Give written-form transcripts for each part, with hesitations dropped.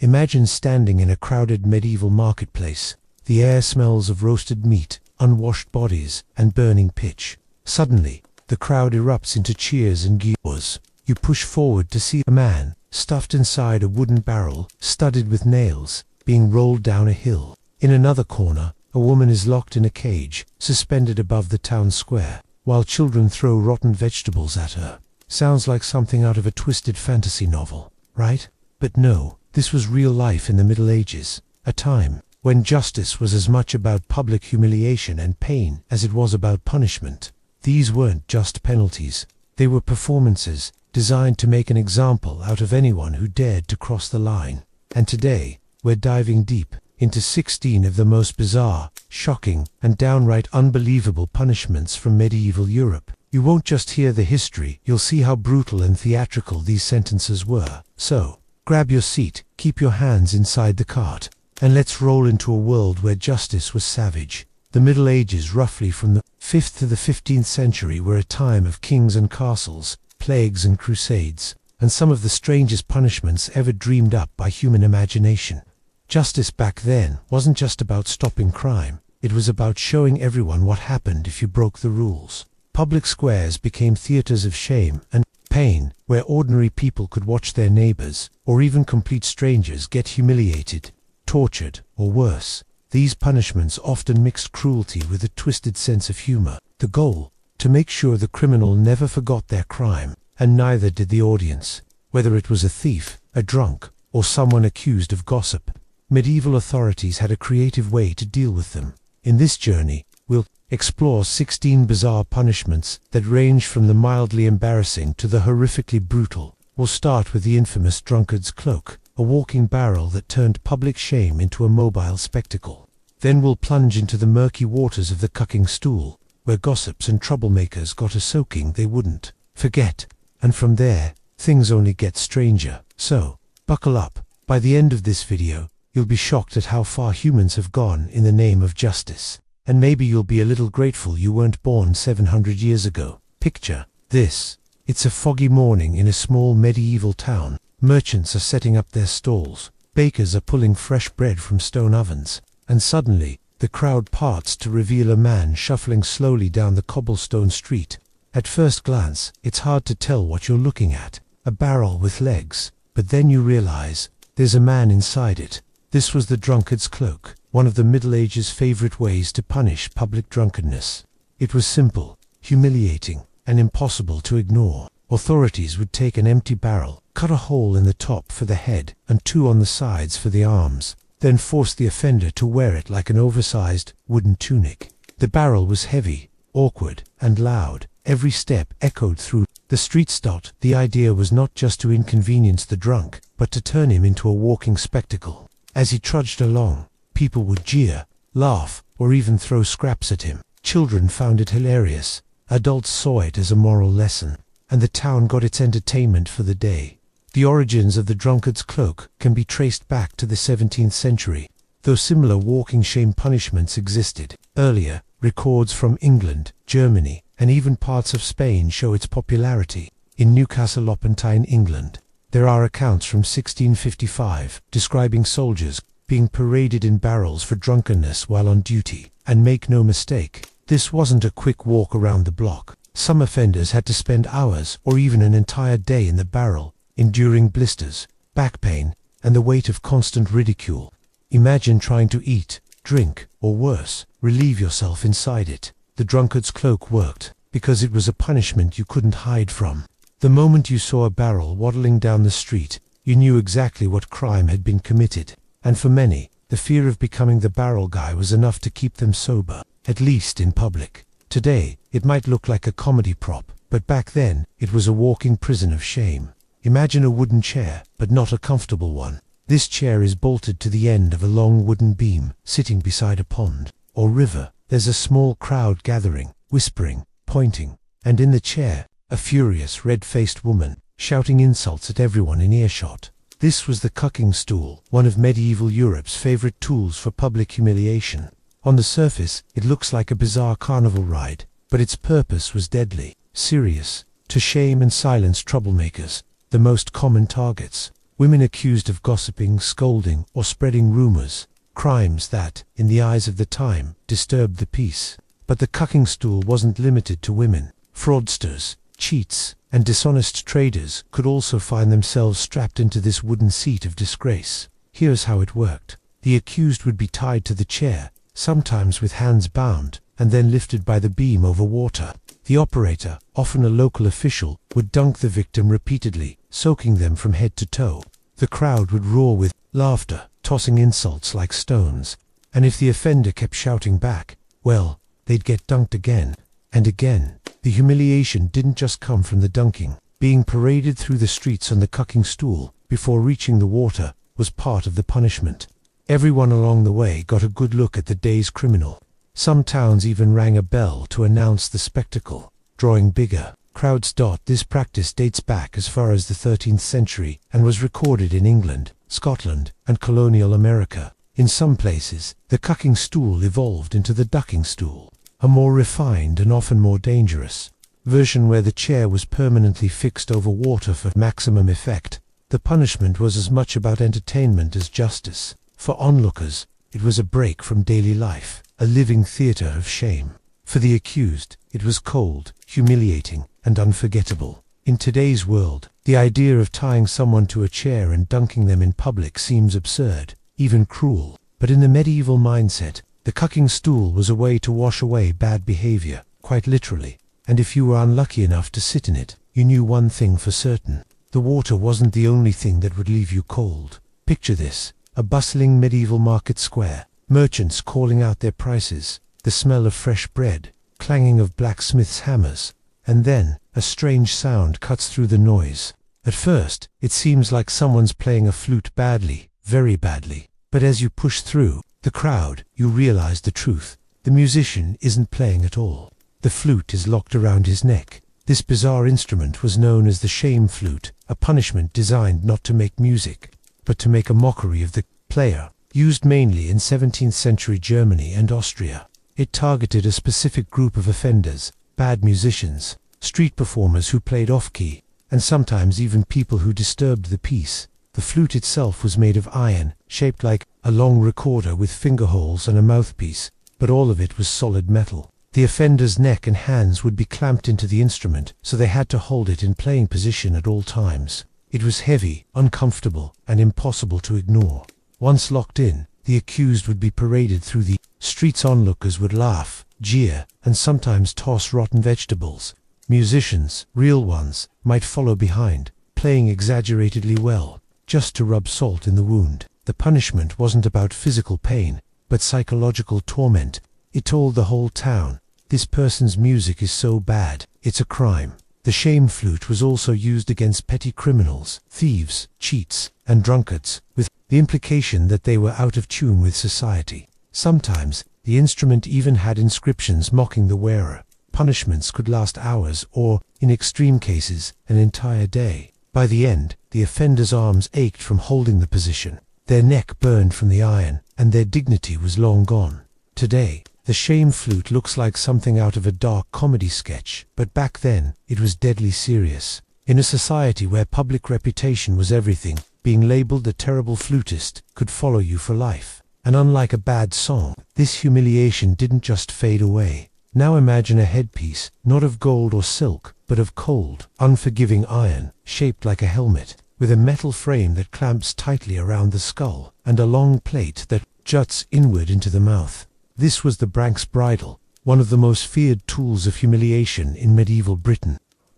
Imagine standing in a crowded medieval marketplace. The air smells of roasted meat, unwashed bodies, and burning pitch. Suddenly, the crowd erupts into cheers and guffaws. You push forward to see a man, stuffed inside a wooden barrel, studded with nails, being rolled down a hill. In another corner, a woman is locked in a cage, suspended above the town square, while children throw rotten vegetables at her. Sounds like something out of a twisted fantasy novel, right? But no, this was real life in the Middle Ages, a time when justice was as much about public humiliation and pain as it was about punishment. These weren't just penalties, they were performances designed to make an example out of anyone who dared to cross the line. And today, we're diving deep into 16 of the most bizarre, shocking, and downright unbelievable punishments from medieval Europe. You won't just hear the history, you'll see how brutal and theatrical these sentences were. So, grab your seat, keep your hands inside the cart, and let's roll into a world where justice was savage. The Middle Ages, roughly from the 5th to the 15th century, were a time of kings and castles, plagues and crusades, and some of the strangest punishments ever dreamed up by human imagination. Justice back then wasn't just about stopping crime, it was about showing everyone what happened if you broke the rules. Public squares became theaters of shame and pain, where ordinary people could watch their neighbors, or even complete strangers, get humiliated, tortured, or worse. These punishments often mixed cruelty with a twisted sense of humor. The goal? To make sure the criminal never forgot their crime, and neither did the audience, whether it was a thief, a drunk, or someone accused of gossip. Medieval authorities had a creative way to deal with them. In this journey, we'll explore 16 bizarre punishments that range from the mildly embarrassing to the horrifically brutal. We'll start with the infamous Drunkard's cloak, a walking barrel that turned public shame into a mobile spectacle. Then we'll plunge into the murky waters of the cucking stool, where gossips and troublemakers got a soaking they wouldn't forget. And from there, things only get stranger. So, buckle up. By the end of this video, you'll be shocked at how far humans have gone in the name of justice. And maybe you'll be a little grateful you weren't born 700 years ago. Picture this. It's a foggy morning in a small medieval town. Merchants are setting up their stalls. Bakers are pulling fresh bread from stone ovens. And suddenly, the crowd parts to reveal a man shuffling slowly down the cobblestone street. At first glance, it's hard to tell what you're looking at. A barrel with legs. But then you realize, there's a man inside it. This was the drunkard's cloak, one of the Middle Ages' favorite ways to punish public drunkenness. It was simple, humiliating, and impossible to ignore. Authorities would take an empty barrel, cut a hole in the top for the head, and 2 on the sides for the arms, then force the offender to wear it like an oversized wooden tunic. The barrel was heavy, awkward, and loud. Every step echoed through the streets. The idea was not just to inconvenience the drunk, but to turn him into a walking spectacle. As he trudged along, people would jeer, laugh, or even throw scraps at him. Children found it hilarious. Adults saw it as a moral lesson, and the town got its entertainment for the day. The origins of the drunkard's cloak can be traced back to the 17th century, though similar walking shame punishments existed. Earlier, records from England, Germany, and even parts of Spain show its popularity. In Newcastle-upon-Tyne, England, there are accounts from 1655 describing soldiers being paraded in barrels for drunkenness while on duty. And make no mistake, this wasn't a quick walk around the block. Some offenders had to spend hours or even an entire day in the barrel, enduring blisters, back pain, and the weight of constant ridicule. Imagine trying to eat, drink, or worse, relieve yourself inside it. The drunkard's cloak worked, because it was a punishment you couldn't hide from. The moment you saw a barrel waddling down the street, you knew exactly what crime had been committed. And for many, the fear of becoming the barrel guy was enough to keep them sober, at least in public. Today, it might look like a comedy prop, but back then, it was a walking prison of shame. Imagine a wooden chair, but not a comfortable one. This chair is bolted to the end of a long wooden beam, sitting beside a pond or river. There's a small crowd gathering, whispering, pointing, and in the chair, a furious, red-faced woman, shouting insults at everyone in earshot. This was the cucking stool, one of medieval Europe's favorite tools for public humiliation. On the surface, it looks like a bizarre carnival ride, but its purpose was deadly, serious, to shame and silence troublemakers, the most common targets women accused of gossiping, scolding, or spreading rumors, crimes that, in the eyes of the time, disturbed the peace. But the cucking stool wasn't limited to women. Fraudsters, cheats, and dishonest traders could also find themselves strapped into this wooden seat of disgrace. Here's how it worked. The accused would be tied to the chair, sometimes with hands bound, and then lifted by the beam over water. The operator, often a local official, would dunk the victim repeatedly, soaking them from head to toe. The crowd would roar with laughter, tossing insults like stones, and if the offender kept shouting back, well, they'd get dunked again and again. The humiliation didn't just come from the dunking. Being paraded through the streets on the cucking stool before reaching the water was part of the punishment. Everyone along the way got a good look at the day's criminal. Some towns even rang a bell to announce the spectacle, drawing bigger crowds. This practice dates back as far as the 13th century and was recorded in England, Scotland, and colonial America. In some places, the cucking stool evolved into the ducking stool, a more refined and often more dangerous version where the chair was permanently fixed over water for maximum effect. The punishment was as much about entertainment as justice. For onlookers, it was a break from daily life, a living theater of shame. For the accused, it was cold, humiliating, and unforgettable. In today's world, the idea of tying someone to a chair and dunking them in public seems absurd, even cruel. But in the medieval mindset, the cucking stool was a way to wash away bad behavior, quite literally. And if you were unlucky enough to sit in it, you knew one thing for certain. The water wasn't the only thing that would leave you cold. Picture this: a bustling medieval market square, merchants calling out their prices, the smell of fresh bread, clanging of blacksmiths' hammers, and then a strange sound cuts through the noise. At first, it seems like someone's playing a flute badly, very badly. But as you push through the crowd, you realize the truth. The musician isn't playing at all. The flute is locked around his neck. This bizarre instrument was known as the shame flute, a punishment designed not to make music, but to make a mockery of the player. Used mainly in 17th century Germany and Austria, it targeted a specific group of offenders: bad musicians, street performers who played off-key, and sometimes even people who disturbed the peace. The flute itself was made of iron, shaped like a long recorder with finger holes and a mouthpiece, but all of it was solid metal. The offender's neck and hands would be clamped into the instrument, so they had to hold it in playing position at all times. It was heavy, uncomfortable, and impossible to ignore. Once locked in, the accused would be paraded through the streets. Onlookers would laugh, jeer, and sometimes toss rotten vegetables. Musicians, real ones, might follow behind, playing exaggeratedly well, just to rub salt in the wound. The punishment wasn't about physical pain, but psychological torment. It told the whole town, this person's music is so bad, it's a crime. The shame flute was also used against petty criminals, thieves, cheats, and drunkards, with the implication that they were out of tune with society. Sometimes, the instrument even had inscriptions mocking the wearer. Punishments could last hours or, in extreme cases, an entire day. By the end, the offender's arms ached from holding the position. Their neck burned from the iron, and their dignity was long gone. Today, the shame flute looks like something out of a dark comedy sketch, but back then, it was deadly serious. In a society where public reputation was everything, being labeled a terrible flutist could follow you for life. And unlike a bad song, this humiliation didn't just fade away. Now imagine a headpiece, not of gold or silk, but of cold, unforgiving iron, shaped like a helmet, with a metal frame that clamps tightly around the skull, and a long plate that juts inward into the mouth. This was the Brank's bridle, one of the most feared tools of humiliation in medieval Britain.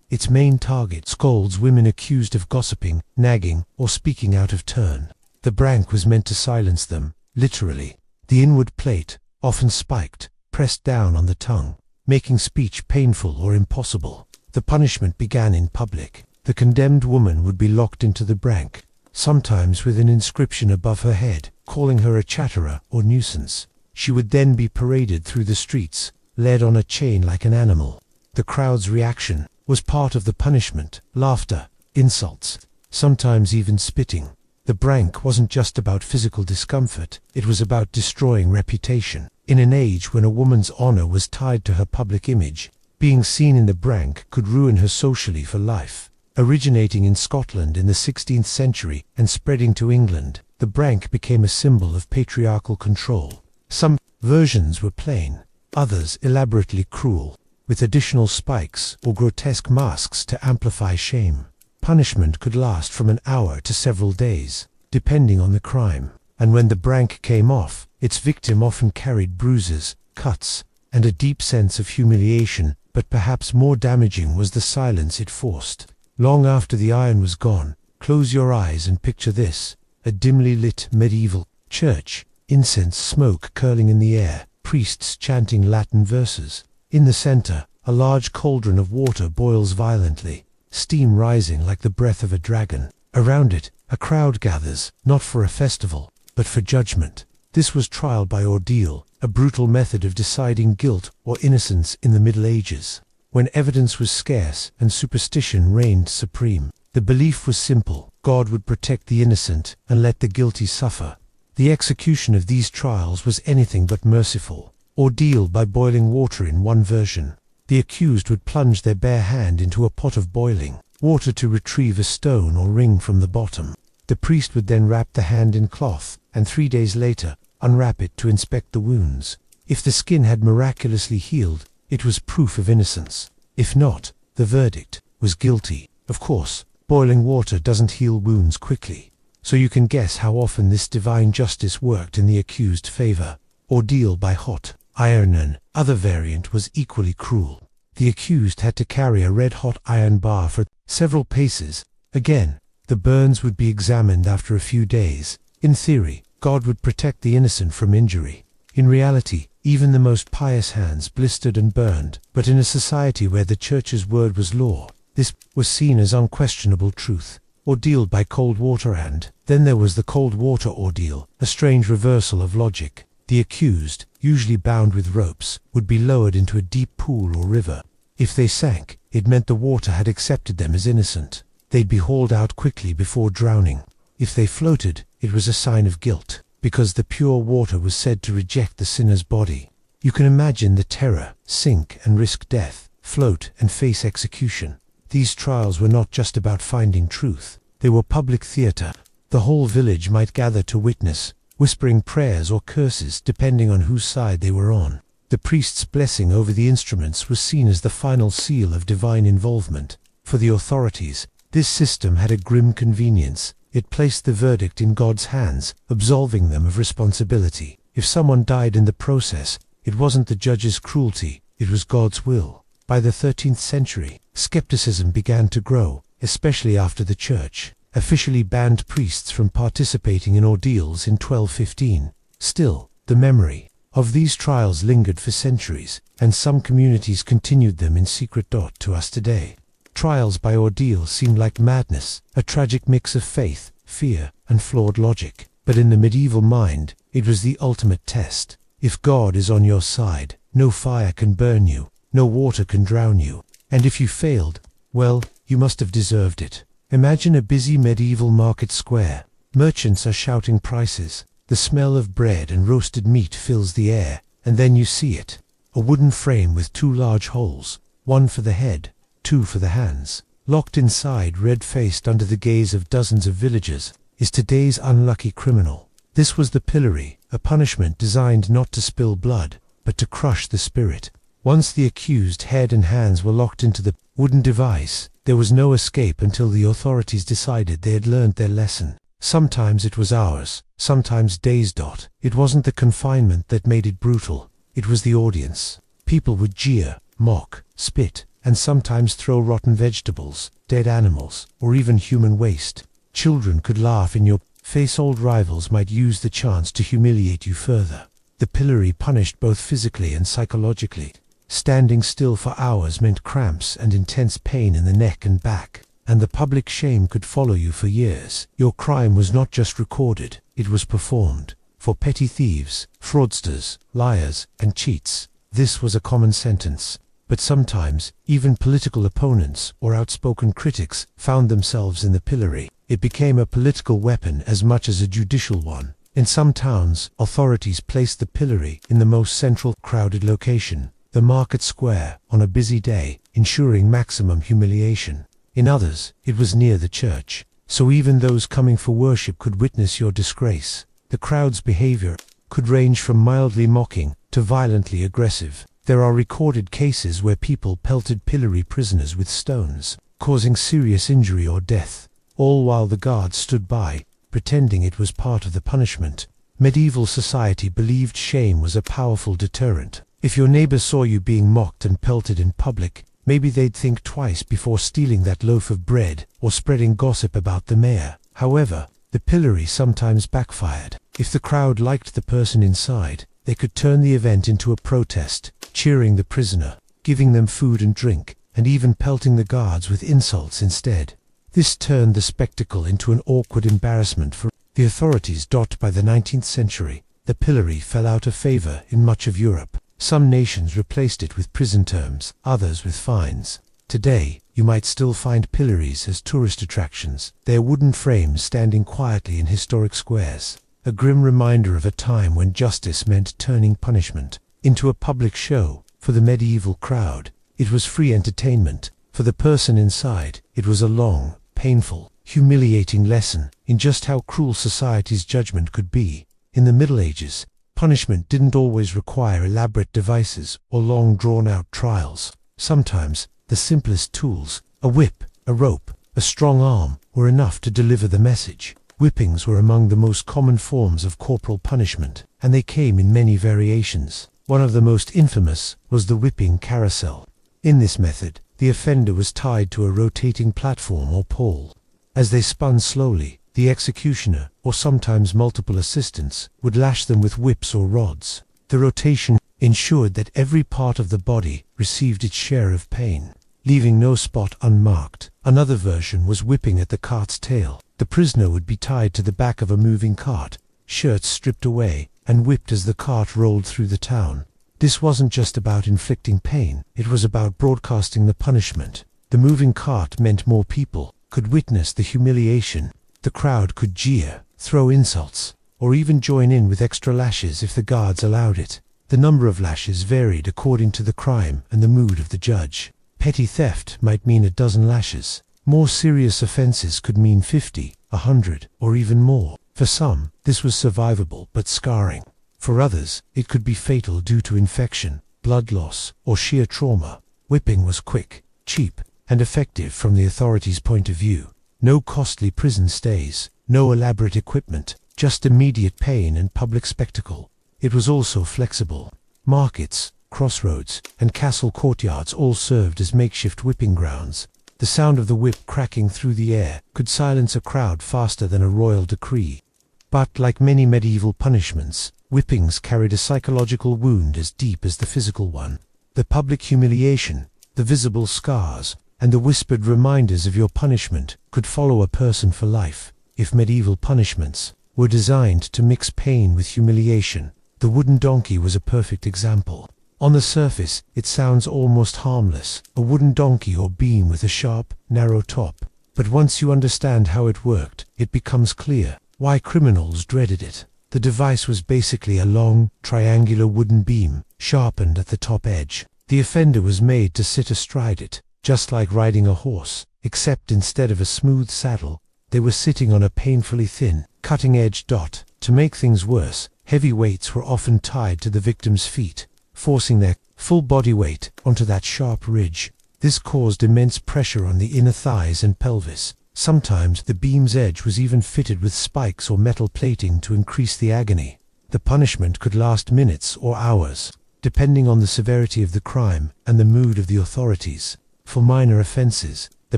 Its main target: scolds women accused of gossiping, nagging, or speaking out of turn. The Brank was meant to silence them, literally. The inward plate, often spiked, pressed down on the tongue, making speech painful or impossible. The punishment began in public. The condemned woman would be locked into the Brank, sometimes with an inscription above her head, calling her a chatterer or nuisance. She would then be paraded through the streets, led on a chain like an animal. The crowd's reaction was part of the punishment: laughter, insults, sometimes even spitting. The Brank wasn't just about physical discomfort, it was about destroying reputation. In an age when a woman's honor was tied to her public image, being seen in the Brank could ruin her socially for life. Originating in Scotland in the 16th century and spreading to England, the brank became a symbol of patriarchal control. Some versions were plain, others elaborately cruel, with additional spikes or grotesque masks to amplify shame. Punishment could last from an hour to several days, depending on the crime, and when the brank came off, its victim often carried bruises, cuts, and a deep sense of humiliation, but perhaps more damaging was the silence it forced. Long after the iron was gone, close your eyes and picture this: a dimly lit medieval church, incense smoke curling in the air, priests chanting Latin verses. In the center, a large cauldron of water boils violently, steam rising like the breath of a dragon. Around it, a crowd gathers, not for a festival, but for judgment. This was trial by ordeal, a brutal method of deciding guilt or innocence in the Middle Ages, when evidence was scarce and superstition reigned supreme. The belief was simple: God would protect the innocent and let the guilty suffer. The execution of these trials was anything but merciful. Ordeal by boiling water in one version. The accused would plunge their bare hand into a pot of boiling water to retrieve a stone or ring from the bottom. The priest would then wrap the hand in cloth, and 3 days later, unwrap it to inspect the wounds. If the skin had miraculously healed, it was proof of innocence. If not, the verdict was guilty. Of course, boiling water doesn't heal wounds quickly, so you can guess how often this divine justice worked in the accused's favor. Ordeal by hot iron. An other variant was equally cruel. The accused had to carry a red-hot iron bar for several paces. Again, the burns would be examined after a few days. In theory, God would protect the innocent from injury. In reality, even the most pious hands blistered and burned. But in a society where the church's word was law, this was seen as unquestionable truth. Ordeal by cold water. And then there was the cold water ordeal, a strange reversal of logic. The accused, usually bound with ropes, would be lowered into a deep pool or river. If they sank, it meant the water had accepted them as innocent. They'd be hauled out quickly before drowning. If they floated, it was a sign of guilt, because the pure water was said to reject the sinner's body. You can imagine the terror: sink and risk death, float and face execution. These trials were not just about finding truth, they were public theater. The whole village might gather to witness, whispering prayers or curses depending on whose side they were on. The priest's blessing over the instruments was seen as the final seal of divine involvement. For the authorities, this system had a grim convenience. It placed the verdict in God's hands, absolving them of responsibility. If someone died in the process, it wasn't the judge's cruelty, it was God's will. By the 13th century, skepticism began to grow, especially after the Church officially banned priests from participating in ordeals in 1215. Still, the memory of these trials lingered for centuries, and some communities continued them in secret. To us today, trials by ordeal seem like madness, a tragic mix of faith, fear, and flawed logic. But in the medieval mind, it was the ultimate test. If God is on your side, no fire can burn you, no water can drown you, and if you failed, well, you must have deserved it. Imagine a busy medieval market square. Merchants are shouting prices. The smell of bread and roasted meat fills the air, and then you see it. A wooden frame with 2 large holes, one for the head, 2 for the hands. Locked inside, red-faced under the gaze of dozens of villagers, is today's unlucky criminal. This was the pillory, a punishment designed not to spill blood, but to crush the spirit. Once the accused head and hands were locked into the wooden device, there was no escape until the authorities decided they had learned their lesson. Sometimes it was hours, sometimes days. It wasn't the confinement that made it brutal, it was the audience. People would jeer, mock, spit, and sometimes throw rotten vegetables, dead animals, or even human waste. Children could laugh in your face. Old rivals might use the chance to humiliate you further. The pillory punished both physically and psychologically. Standing still for hours meant cramps and intense pain in the neck and back, and the public shame could follow you for years. Your crime was not just recorded, it was performed. For petty thieves, fraudsters, liars, and cheats, this was a common sentence. But sometimes, even political opponents or outspoken critics found themselves in the pillory. It became a political weapon as much as a judicial one. In some towns, authorities placed the pillory in the most central, crowded location, the market square, on a busy day, ensuring maximum humiliation. In others, it was near the church, so even those coming for worship could witness your disgrace. The crowd's behavior could range from mildly mocking to violently aggressive. There are recorded cases where people pelted pillory prisoners with stones, causing serious injury or death, all while the guards stood by, pretending it was part of the punishment. Medieval society believed shame was a powerful deterrent. If your neighbor saw you being mocked and pelted in public, maybe they'd think twice before stealing that loaf of bread or spreading gossip about the mayor. However, the pillory sometimes backfired. If the crowd liked the person inside, they could turn the event into a protest, cheering the prisoner, giving them food and drink, and even pelting the guards with insults instead. This turned the spectacle into an awkward embarrassment for the authorities. By the 19th century, the pillory fell out of favor in much of Europe. Some nations replaced it with prison terms, others with fines. Today, you might still find pillories as tourist attractions, their wooden frames standing quietly in historic squares. A grim reminder of a time when justice meant turning punishment into a public show. For the medieval crowd, it was free entertainment. For the person inside, it was a long, painful, humiliating lesson in just how cruel society's judgment could be. In the Middle Ages, punishment didn't always require elaborate devices or long drawn-out trials. Sometimes, the simplest tools, a whip, a rope, a strong arm, were enough to deliver the message. Whippings were among the most common forms of corporal punishment, and they came in many variations. One of the most infamous was the whipping carousel. In this method, the offender was tied to a rotating platform or pole. As they spun slowly, the executioner, or sometimes multiple assistants, would lash them with whips or rods. The rotation ensured that every part of the body received its share of pain, leaving no spot unmarked. Another version was whipping at the cart's tail. The prisoner would be tied to the back of a moving cart, shirts stripped away, and whipped as the cart rolled through the town. This wasn't just about inflicting pain, it was about broadcasting the punishment. The moving cart meant more people could witness the humiliation. The crowd could jeer, throw insults, or even join in with extra lashes if the guards allowed it. The number of lashes varied according to the crime and the mood of the judge. Petty theft might mean a dozen lashes. More serious offenses could mean 50, 100, or even more. For some, this was survivable but scarring. For others, it could be fatal due to infection, blood loss, or sheer trauma. Whipping was quick, cheap, and effective from the authorities' point of view. No costly prison stays, no elaborate equipment, just immediate pain and public spectacle. It was also flexible. Markets, crossroads, and castle courtyards all served as makeshift whipping grounds. The sound of the whip cracking through the air could silence a crowd faster than a royal decree. But like many medieval punishments, whippings carried a psychological wound as deep as the physical one. The public humiliation, the visible scars, and the whispered reminders of your punishment could follow a person for life. If medieval punishments were designed to mix pain with humiliation, the wooden donkey was a perfect example. On the surface, it sounds almost harmless, a wooden donkey or beam with a sharp, narrow top. But once you understand how it worked, it becomes clear why criminals dreaded it. The device was basically a long, triangular wooden beam, sharpened at the top edge. The offender was made to sit astride it, just like riding a horse, except instead of a smooth saddle, they were sitting on a painfully thin, cutting-edge dot. To make things worse, heavy weights were often tied to the victim's feet, forcing their full body weight onto that sharp ridge. This caused immense pressure on the inner thighs and pelvis. Sometimes the beam's edge was even fitted with spikes or metal plating to increase the agony. The punishment could last minutes or hours, depending on the severity of the crime and the mood of the authorities. For minor offenses, the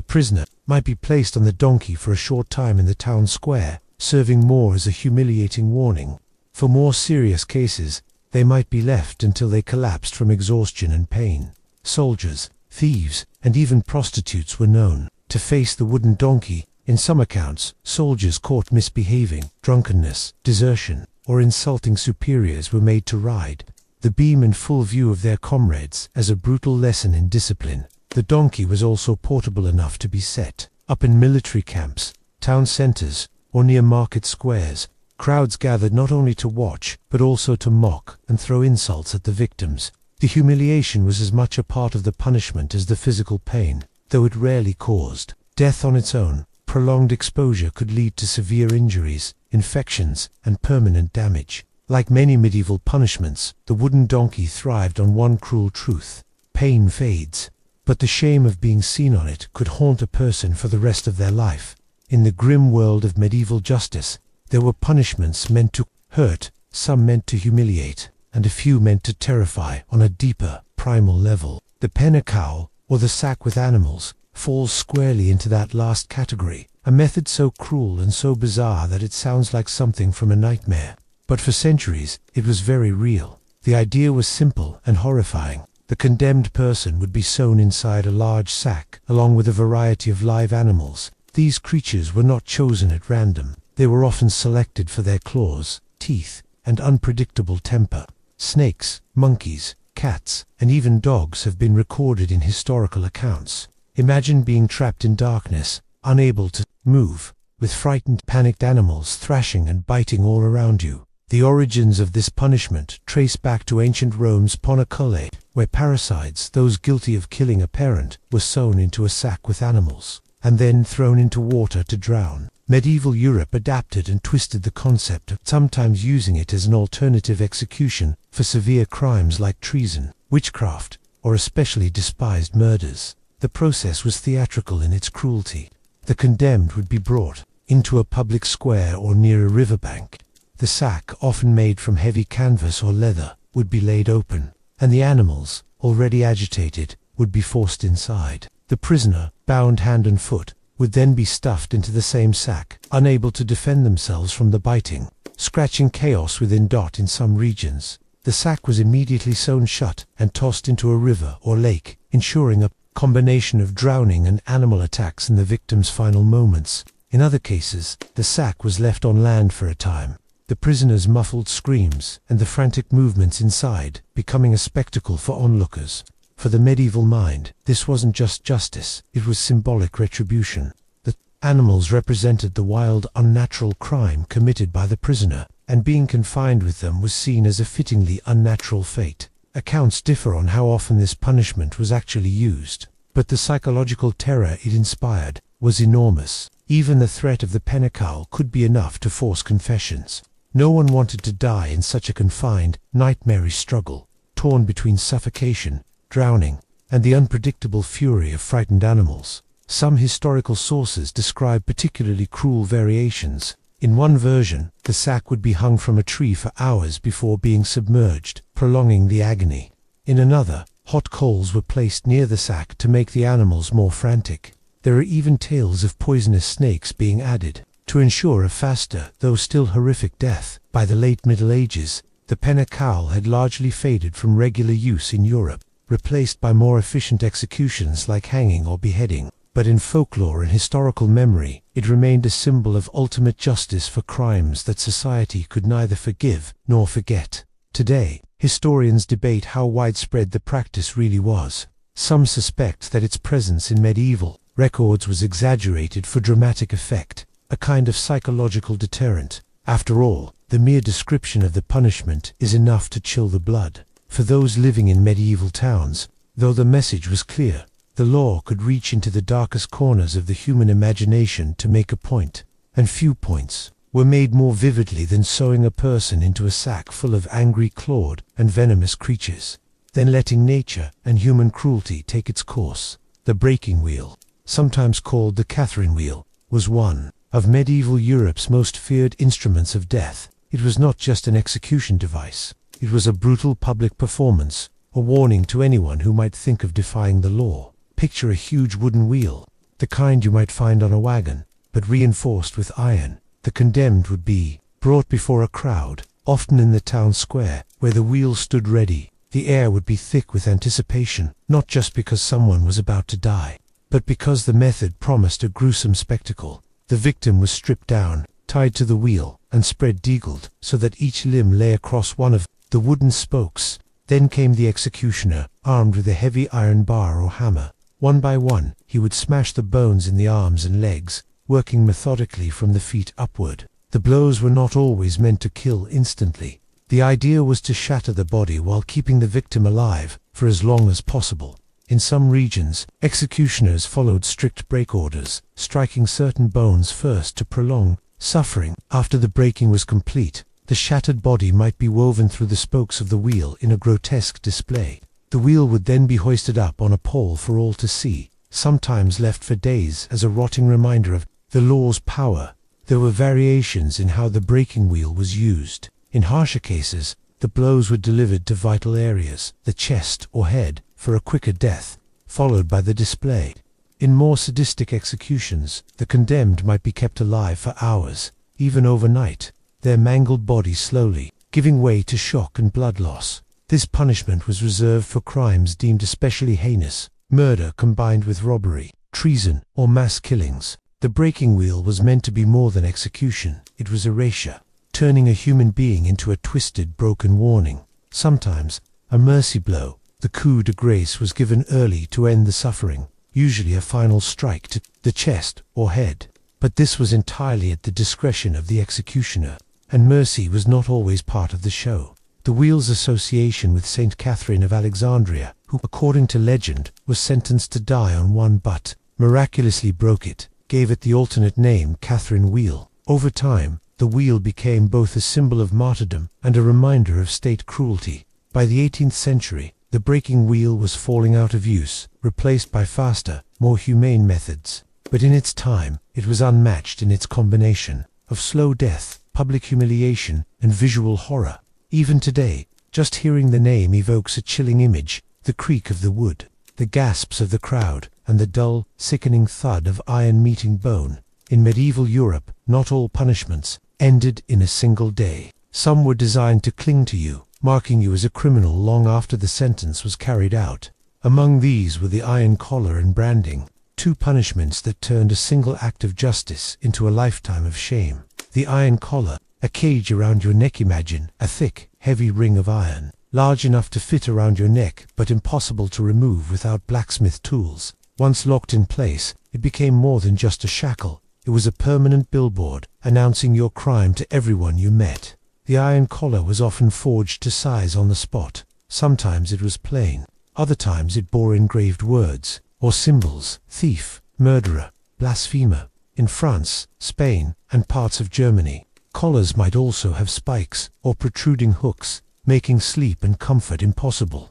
prisoner might be placed on the donkey for a short time in the town square, serving more as a humiliating warning. For more serious cases, they might be left until they collapsed from exhaustion and pain. Soldiers, thieves, and even prostitutes were known to face the wooden donkey. In some accounts, soldiers caught misbehaving, drunkenness, desertion, or insulting superiors were made to ride the beam in full view of their comrades as a brutal lesson in discipline. The donkey was also portable enough to be set up in military camps, town centers, or near market squares. Crowds gathered not only to watch, but also to mock and throw insults at the victims. The humiliation was as much a part of the punishment as the physical pain, though it rarely caused death on its own. Prolonged exposure could lead to severe injuries, infections, and permanent damage. Like many medieval punishments, the wooden donkey thrived on one cruel truth: pain fades, but the shame of being seen on it could haunt a person for the rest of their life. In the grim world of medieval justice, there were punishments meant to hurt, some meant to humiliate, and a few meant to terrify on a deeper, primal level. The penna-cowl, or the sack with animals, falls squarely into that last category, a method so cruel and so bizarre that it sounds like something from a nightmare. But for centuries, it was very real. The idea was simple and horrifying. The condemned person would be sewn inside a large sack, along with a variety of live animals. These creatures were not chosen at random. They were often selected for their claws, teeth, and unpredictable temper. Snakes, monkeys, cats, and even dogs have been recorded in historical accounts. Imagine being trapped in darkness, unable to move, with frightened, panicked animals thrashing and biting all around you. The origins of this punishment trace back to ancient Rome's Ponacole, where parricides, those guilty of killing a parent, were sewn into a sack with animals, and then thrown into water to drown. Medieval Europe adapted and twisted the concept, sometimes using it as an alternative execution for severe crimes like treason, witchcraft, or especially despised murders. The process was theatrical in its cruelty. The condemned would be brought into a public square or near a riverbank. The sack, often made from heavy canvas or leather, would be laid open, and the animals, already agitated, would be forced inside. The prisoner, bound hand and foot, would then be stuffed into the same sack, unable to defend themselves from the biting, scratching chaos within. In some regions, the sack was immediately sewn shut and tossed into a river or lake, ensuring a combination of drowning and animal attacks in the victim's final moments. In other cases, the sack was left on land for a time, the prisoner's muffled screams and the frantic movements inside becoming a spectacle for onlookers. For the medieval mind, this wasn't just justice, it was symbolic retribution. The animals represented the wild, unnatural crime committed by the prisoner, and being confined with them was seen as a fittingly unnatural fate. Accounts differ on how often this punishment was actually used, but the psychological terror it inspired was enormous. Even the threat of the penna-cowl could be enough to force confessions. No one wanted to die in such a confined, nightmarish struggle, torn between suffocation, drowning, and the unpredictable fury of frightened animals. Some historical sources describe particularly cruel variations. In one version, the sack would be hung from a tree for hours before being submerged, prolonging the agony. In another, hot coals were placed near the sack to make the animals more frantic. There are even tales of poisonous snakes being added to ensure a faster, though still horrific death. By the late Middle Ages, the penna-cowl had largely faded from regular use in Europe, replaced by more efficient executions like hanging or beheading. But in folklore and historical memory, it remained a symbol of ultimate justice for crimes that society could neither forgive nor forget. Today, historians debate how widespread the practice really was. Some suspect that its presence in medieval records was exaggerated for dramatic effect, a kind of psychological deterrent. After all, the mere description of the punishment is enough to chill the blood. For those living in medieval towns, though the message was clear, the law could reach into the darkest corners of the human imagination to make a point, and few points were made more vividly than sewing a person into a sack full of angry, clawed, and venomous creatures, then letting nature and human cruelty take its course. The breaking wheel, sometimes called the Catherine wheel, was one of medieval Europe's most feared instruments of death. It was not just an execution device. It was a brutal public performance, a warning to anyone who might think of defying the law. Picture a huge wooden wheel, the kind you might find on a wagon, but reinforced with iron. The condemned would be brought before a crowd, often in the town square, where the wheel stood ready. The air would be thick with anticipation, not just because someone was about to die, but because the method promised a gruesome spectacle. The victim was stripped down, tied to the wheel, and spread-eagled, so that each limb lay across one of the wooden spokes. Then came the executioner, armed with a heavy iron bar or hammer. One by one, he would smash the bones in the arms and legs, working methodically from the feet upward. The blows were not always meant to kill instantly. The idea was to shatter the body while keeping the victim alive for as long as possible. In some regions, executioners followed strict break orders, striking certain bones first to prolong suffering. After the breaking was complete, the shattered body might be woven through the spokes of the wheel in a grotesque display. The wheel would then be hoisted up on a pole for all to see, sometimes left for days as a rotting reminder of the law's power. There were variations in how the breaking wheel was used. In harsher cases, the blows were delivered to vital areas, the chest or head, for a quicker death, followed by the display. In more sadistic executions, the condemned might be kept alive for hours, even overnight, their mangled bodies slowly giving way to shock and blood loss. This punishment was reserved for crimes deemed especially heinous, murder combined with robbery, treason, or mass killings. The breaking wheel was meant to be more than execution. It was erasure, turning a human being into a twisted, broken warning. Sometimes, a mercy blow, the coup de grace, was given early to end the suffering, usually a final strike to the chest or head. But this was entirely at the discretion of the executioner, and mercy was not always part of the show. The wheel's association with Saint Catherine of Alexandria, who, according to legend, was sentenced to die on one but miraculously broke it, gave it the alternate name Catherine Wheel. Over time, the wheel became both a symbol of martyrdom and a reminder of state cruelty. By the 18th century, the breaking wheel was falling out of use, replaced by faster, more humane methods. But in its time, it was unmatched in its combination of slow death, public humiliation, and visual horror. Even today, just hearing the name evokes a chilling image: the creak of the wood, the gasps of the crowd, and the dull, sickening thud of iron meeting bone. In medieval Europe, not all punishments ended in a single day. Some were designed to cling to you, marking you as a criminal long after the sentence was carried out. Among these were the iron collar and branding, two punishments that turned a single act of justice into a lifetime of shame. The iron collar, a cage around your neck. Imagine a thick, heavy ring of iron, large enough to fit around your neck but impossible to remove without blacksmith tools. Once locked in place, it became more than just a shackle. It was a permanent billboard, announcing your crime to everyone you met. The iron collar was often forged to size on the spot. Sometimes it was plain, other times it bore engraved words or symbols: thief, murderer, blasphemer. In France, Spain, and parts of Germany, collars might also have spikes or protruding hooks, making sleep and comfort impossible.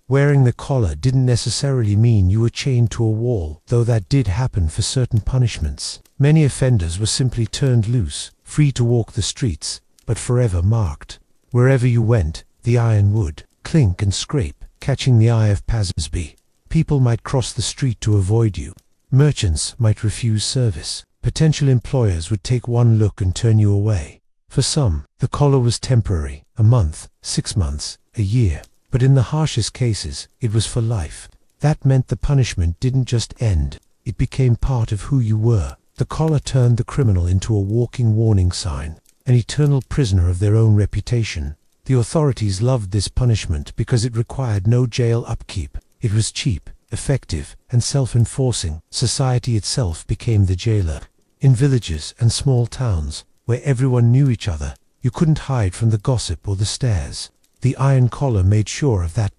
Wearing the collar didn't necessarily mean you were chained to a wall, though that did happen for certain punishments. Many offenders were simply turned loose, free to walk the streets, but forever marked. Wherever you went, the iron would clink and scrape, catching the eye of passers-by. People might cross the street to avoid you. Merchants might refuse service. Potential employers would take one look and turn you away. For some, the collar was temporary, a month, 6 months, a year. But in the harshest cases, it was for life. That meant the punishment didn't just end, it became part of who you were. The collar turned the criminal into a walking warning sign, an eternal prisoner of their own reputation. The authorities loved this punishment because it required no jail upkeep. It was cheap, effective, and self-enforcing. Society itself became the jailer. In villages and small towns, where everyone knew each other, you couldn't hide from the gossip or the stares. The iron collar made sure of that.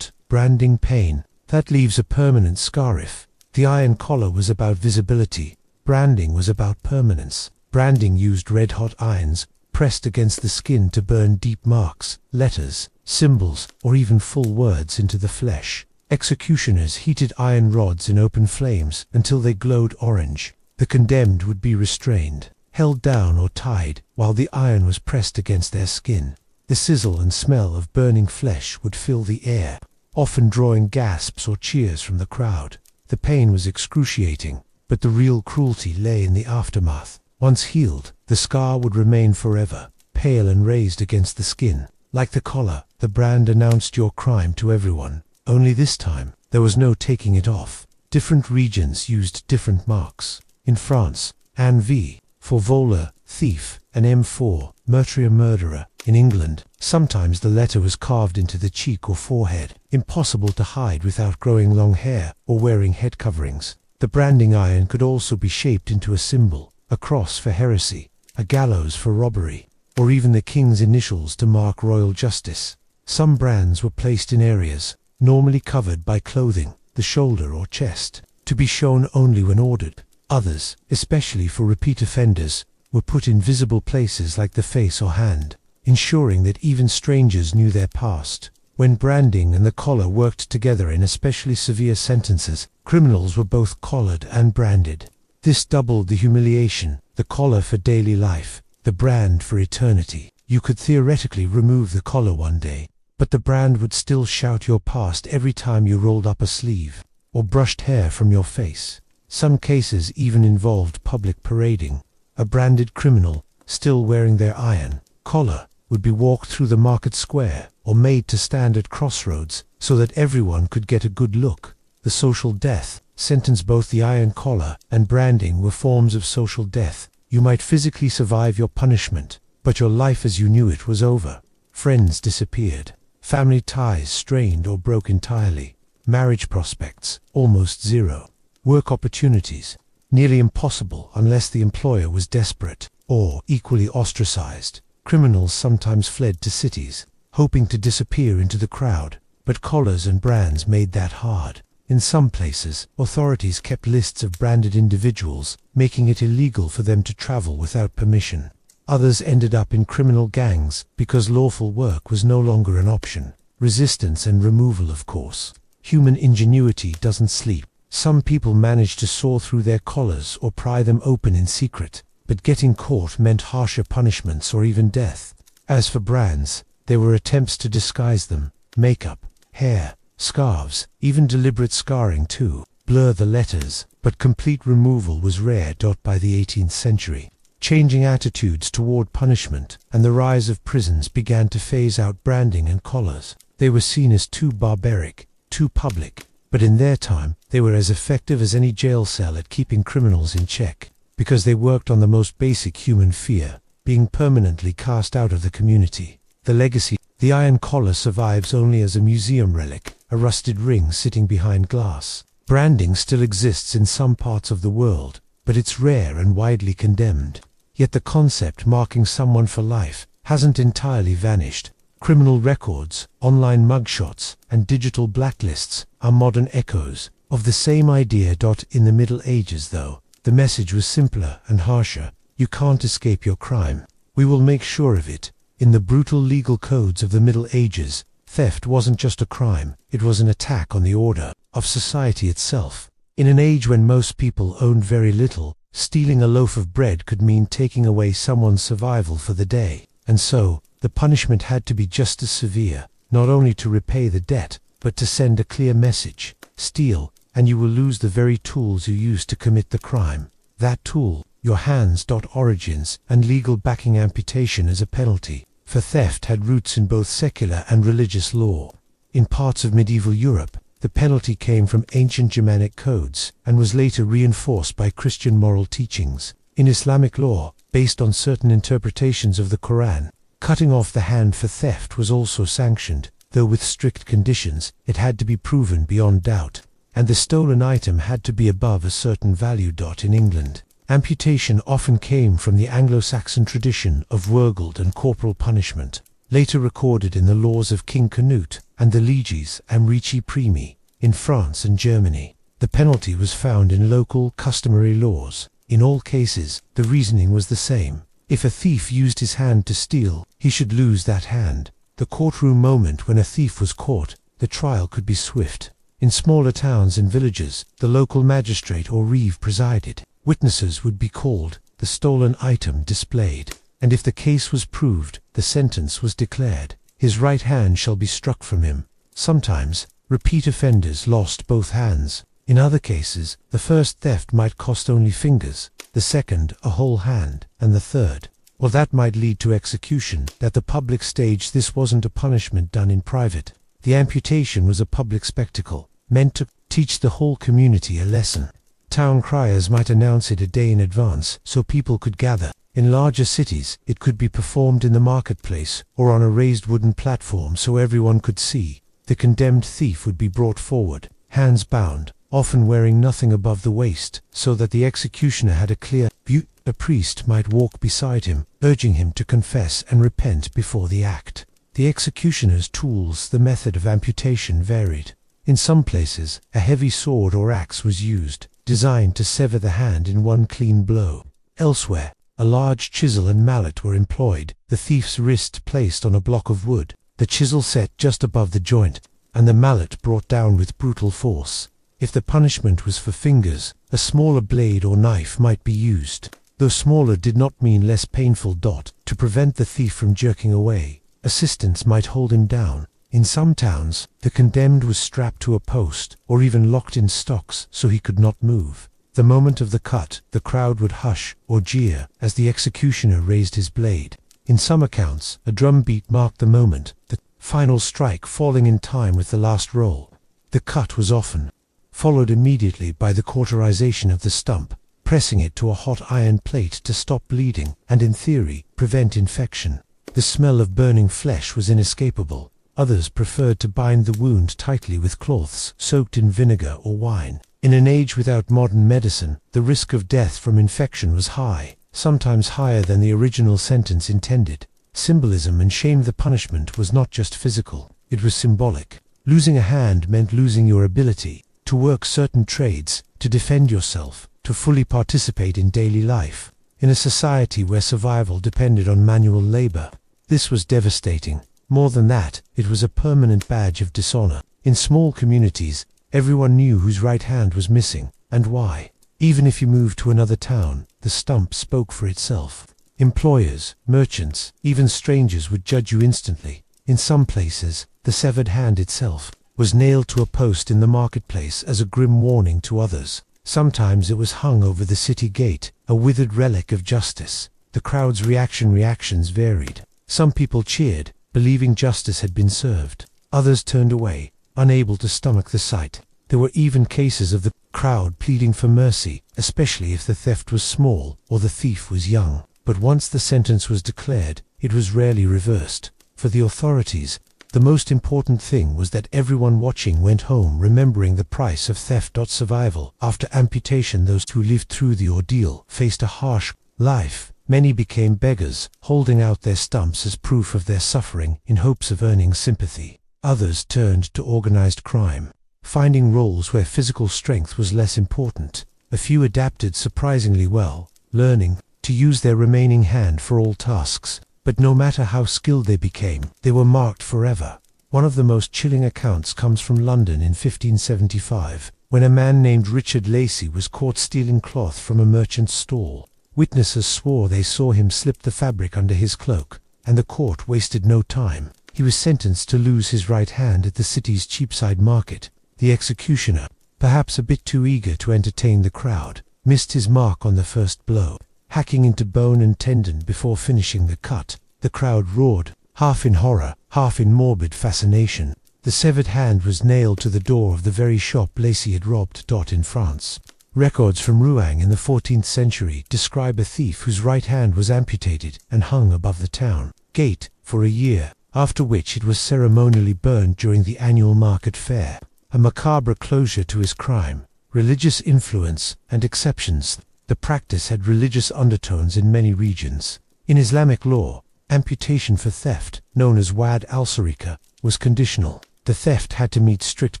Branding pain, that leaves a permanent scar. If the iron collar was about visibility, branding was about permanence. Branding used red-hot irons, pressed against the skin to burn deep marks, letters, symbols, or even full words into the flesh. Executioners heated iron rods in open flames until they glowed orange. The condemned would be restrained, held down or tied, while the iron was pressed against their skin. The sizzle and smell of burning flesh would fill the air, often drawing gasps or cheers from the crowd. The pain was excruciating, but the real cruelty lay in the aftermath. Once healed, the scar would remain forever, pale and raised against the skin. Like the collar, the brand announced your crime to everyone. Only this time, there was no taking it off. Different regions used different marks. In France, An V for voler, thief, and M for meurtrier, murderer. In England, sometimes the letter was carved into the cheek or forehead, impossible to hide without growing long hair or wearing head coverings. The branding iron could also be shaped into a symbol: a cross for heresy, a gallows for robbery, or even the king's initials to mark royal justice. Some brands were placed in areas normally covered by clothing. the shoulder or chest, to be shown only when ordered. Others, especially for repeat offenders, were put in visible places like the face or hand, ensuring that even strangers knew their past. When branding and the collar worked together in especially severe sentences, criminals were both collared and branded. This doubled the humiliation, the collar for daily life, the brand for eternity. You could theoretically remove the collar one day, but the brand would still shout your past every time you rolled up a sleeve, or brushed hair from your face. Some cases even involved public parading. A branded criminal, still wearing their iron collar, would be walked through the market square, or made to stand at crossroads, so that everyone could get a good look. The social death sentence. Both the iron collar and branding were forms of social death. You might physically survive your punishment, but your life as you knew it was over. Friends disappeared. Family ties strained or broke entirely. Marriage prospects almost zero. Work opportunities nearly impossible unless the employer was desperate, or equally ostracized. Criminals sometimes fled to cities, hoping to disappear into the crowd, but collars and brands made that hard. In some places, authorities kept lists of branded individuals, making it illegal for them to travel without permission. Others ended up in criminal gangs because lawful work was no longer an option. Resistance and removal, of course. Human ingenuity doesn't sleep. Some people managed to saw through their collars or pry them open in secret, but getting caught meant harsher punishments or even death. As for brands, there were attempts to disguise them: makeup, hair, scarves, even deliberate scarring to blur the letters, but complete removal was rare. By the 18th century, changing attitudes toward punishment and the rise of prisons began to phase out branding and collars. They were seen as too barbaric, too public, but in their time, they were as effective as any jail cell at keeping criminals in check, because they worked on the most basic human fear, being permanently cast out of the community. The legacy: the iron collar survives only as a museum relic, a rusted ring sitting behind glass. Branding still exists in some parts of the world, but it's rare and widely condemned. Yet the concept marking someone for life hasn't entirely vanished. Criminal records, online mugshots, and digital blacklists are modern echoes of the same idea. In the Middle Ages, though, the message was simpler and harsher. You can't escape your crime. We will make sure of it. In the brutal legal codes of the Middle Ages, theft wasn't just a crime, it was an attack on the order of society itself. In an age when most people owned very little, stealing a loaf of bread could mean taking away someone's survival for the day. And so, the punishment had to be just as severe, not only to repay the debt, but to send a clear message: steal, and you will lose the very tools you used to commit the crime. That tool, your hands. Origins and legal backing: amputation as a penalty for theft had roots in both secular and religious law. In parts of medieval Europe, the penalty came from ancient Germanic codes and was later reinforced by Christian moral teachings. In Islamic law, based on certain interpretations of the Quran, cutting off the hand for theft was also sanctioned, though with strict conditions. It had to be proven beyond doubt, and the stolen item had to be above a certain value. In England, amputation often came from the Anglo-Saxon tradition of wurgald and corporal punishment, later recorded in the laws of King Canute and the Leges and Ricci Primi. In France and Germany, the penalty was found in local, customary laws. In all cases, the reasoning was the same. If a thief used his hand to steal, he should lose that hand. The courtroom moment when a thief was caught, the trial could be swift. In smaller towns and villages, the local magistrate or reeve presided. Witnesses would be called, the stolen item displayed, and if the case was proved, the sentence was declared: his right hand shall be struck from him. Sometimes, repeat offenders lost both hands. In other cases, the first theft might cost only fingers, the second a whole hand, and the third, well, that might lead to execution. At the public stage, this wasn't a punishment done in private. The amputation was a public spectacle, meant to teach the whole community a lesson. Town criers might announce it a day in advance so people could gather. In larger cities, it could be performed in the marketplace or on a raised wooden platform so everyone could see. The condemned thief would be brought forward, hands bound, often wearing nothing above the waist, so that the executioner had a clear view. A priest might walk beside him, urging him to confess and repent before the act. The executioner's tools: the method of amputation varied. In some places, a heavy sword or axe was used, designed to sever the hand in one clean blow. Elsewhere, a large chisel and mallet were employed, the thief's wrist placed on a block of wood, the chisel set just above the joint, and the mallet brought down with brutal force. If the punishment was for fingers, a smaller blade or knife might be used. Though smaller did not mean less painful. To prevent the thief from jerking away, assistants might hold him down. In some towns, the condemned was strapped to a post, or even locked in stocks so he could not move. The moment of the cut, the crowd would hush or jeer as the executioner raised his blade. In some accounts, a drum beat marked the moment, the final strike falling in time with the last roll. The cut was often followed immediately by the cauterization of the stump, pressing it to a hot iron plate to stop bleeding and, in theory, prevent infection. The smell of burning flesh was inescapable. Others preferred to bind the wound tightly with cloths soaked in vinegar or wine. In an age without modern medicine, the risk of death from infection was high, sometimes higher than the original sentence intended. Symbolism enshrined the punishment was not just physical, it was symbolic. Losing a hand meant losing your ability to work certain trades, to defend yourself, to fully participate in daily life. In a society where survival depended on manual labor, this was devastating. More than that, it was a permanent badge of dishonor. In small communities, everyone knew whose right hand was missing, and why. Even if you moved to another town, the stump spoke for itself. Employers, merchants, even strangers would judge you instantly. In some places, the severed hand itself was nailed to a post in the marketplace as a grim warning to others. Sometimes it was hung over the city gate, a withered relic of justice. The crowd's reactions varied. Some people cheered, believing justice had been served. Others turned away, unable to stomach the sight. There were even cases of the crowd pleading for mercy, especially if the theft was small or the thief was young. But once the sentence was declared, it was rarely reversed. For the authorities, the most important thing was that everyone watching went home remembering the price of theft. Survival. After amputation, those who lived through the ordeal faced a harsh life. Many became beggars, holding out their stumps as proof of their suffering in hopes of earning sympathy. Others turned to organized crime, finding roles where physical strength was less important. A few adapted surprisingly well, learning to use their remaining hand for all tasks. But no matter how skilled they became, they were marked forever. One of the most chilling accounts comes from London in 1575, when a man named Richard Lacey was caught stealing cloth from a merchant's stall. Witnesses swore they saw him slip the fabric under his cloak, and the court wasted no time. He was sentenced to lose his right hand at the city's Cheapside market. The executioner, perhaps a bit too eager to entertain the crowd, missed his mark on the first blow, hacking into bone and tendon before finishing the cut. The crowd roared, half in horror, half in morbid fascination. The severed hand was nailed to the door of the very shop Lacey had robbed. In France, records from Rouen in the 14th century describe a thief whose right hand was amputated and hung above the town gate for a year, after which it was ceremonially burned during the annual market fair. A macabre closure to his crime. Religious influence and exceptions. The practice had religious undertones in many regions. In Islamic law, amputation for theft, known as wad al-sarika, was conditional. The theft had to meet strict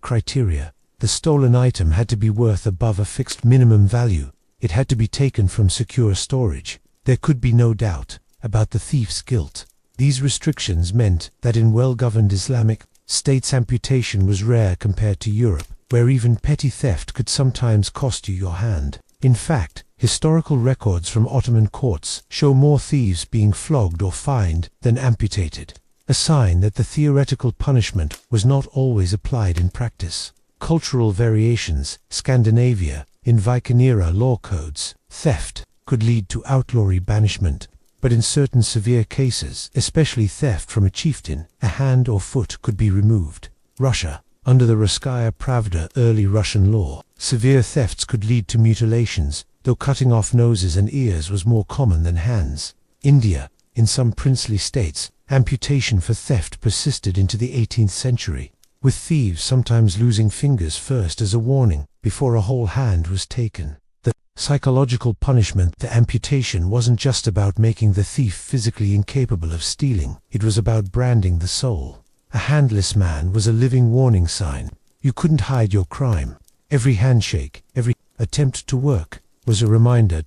criteria. The stolen item had to be worth above a fixed minimum value. It had to be taken from secure storage. There could be no doubt about the thief's guilt. These restrictions meant that in well-governed Islamic states amputation was rare compared to Europe, where even petty theft could sometimes cost you your hand. In fact, historical records from Ottoman courts show more thieves being flogged or fined than amputated, a sign that the theoretical punishment was not always applied in practice. Cultural variations. Scandinavia, in Viking-era law codes, theft could lead to outlawry banishment, but in certain severe cases, especially theft from a chieftain, a hand or foot could be removed. Russia, under the Russkaya Pravda, early Russian law, severe thefts could lead to mutilations, though cutting off noses and ears was more common than hands. India, in some princely states, amputation for theft persisted into the 18th century, with thieves sometimes losing fingers first as a warning, before a whole hand was taken. The psychological punishment. The amputation wasn't just about making the thief physically incapable of stealing, it was about branding the soul. A handless man was a living warning sign. You couldn't hide your crime. Every handshake, every attempt to work, was a reminder.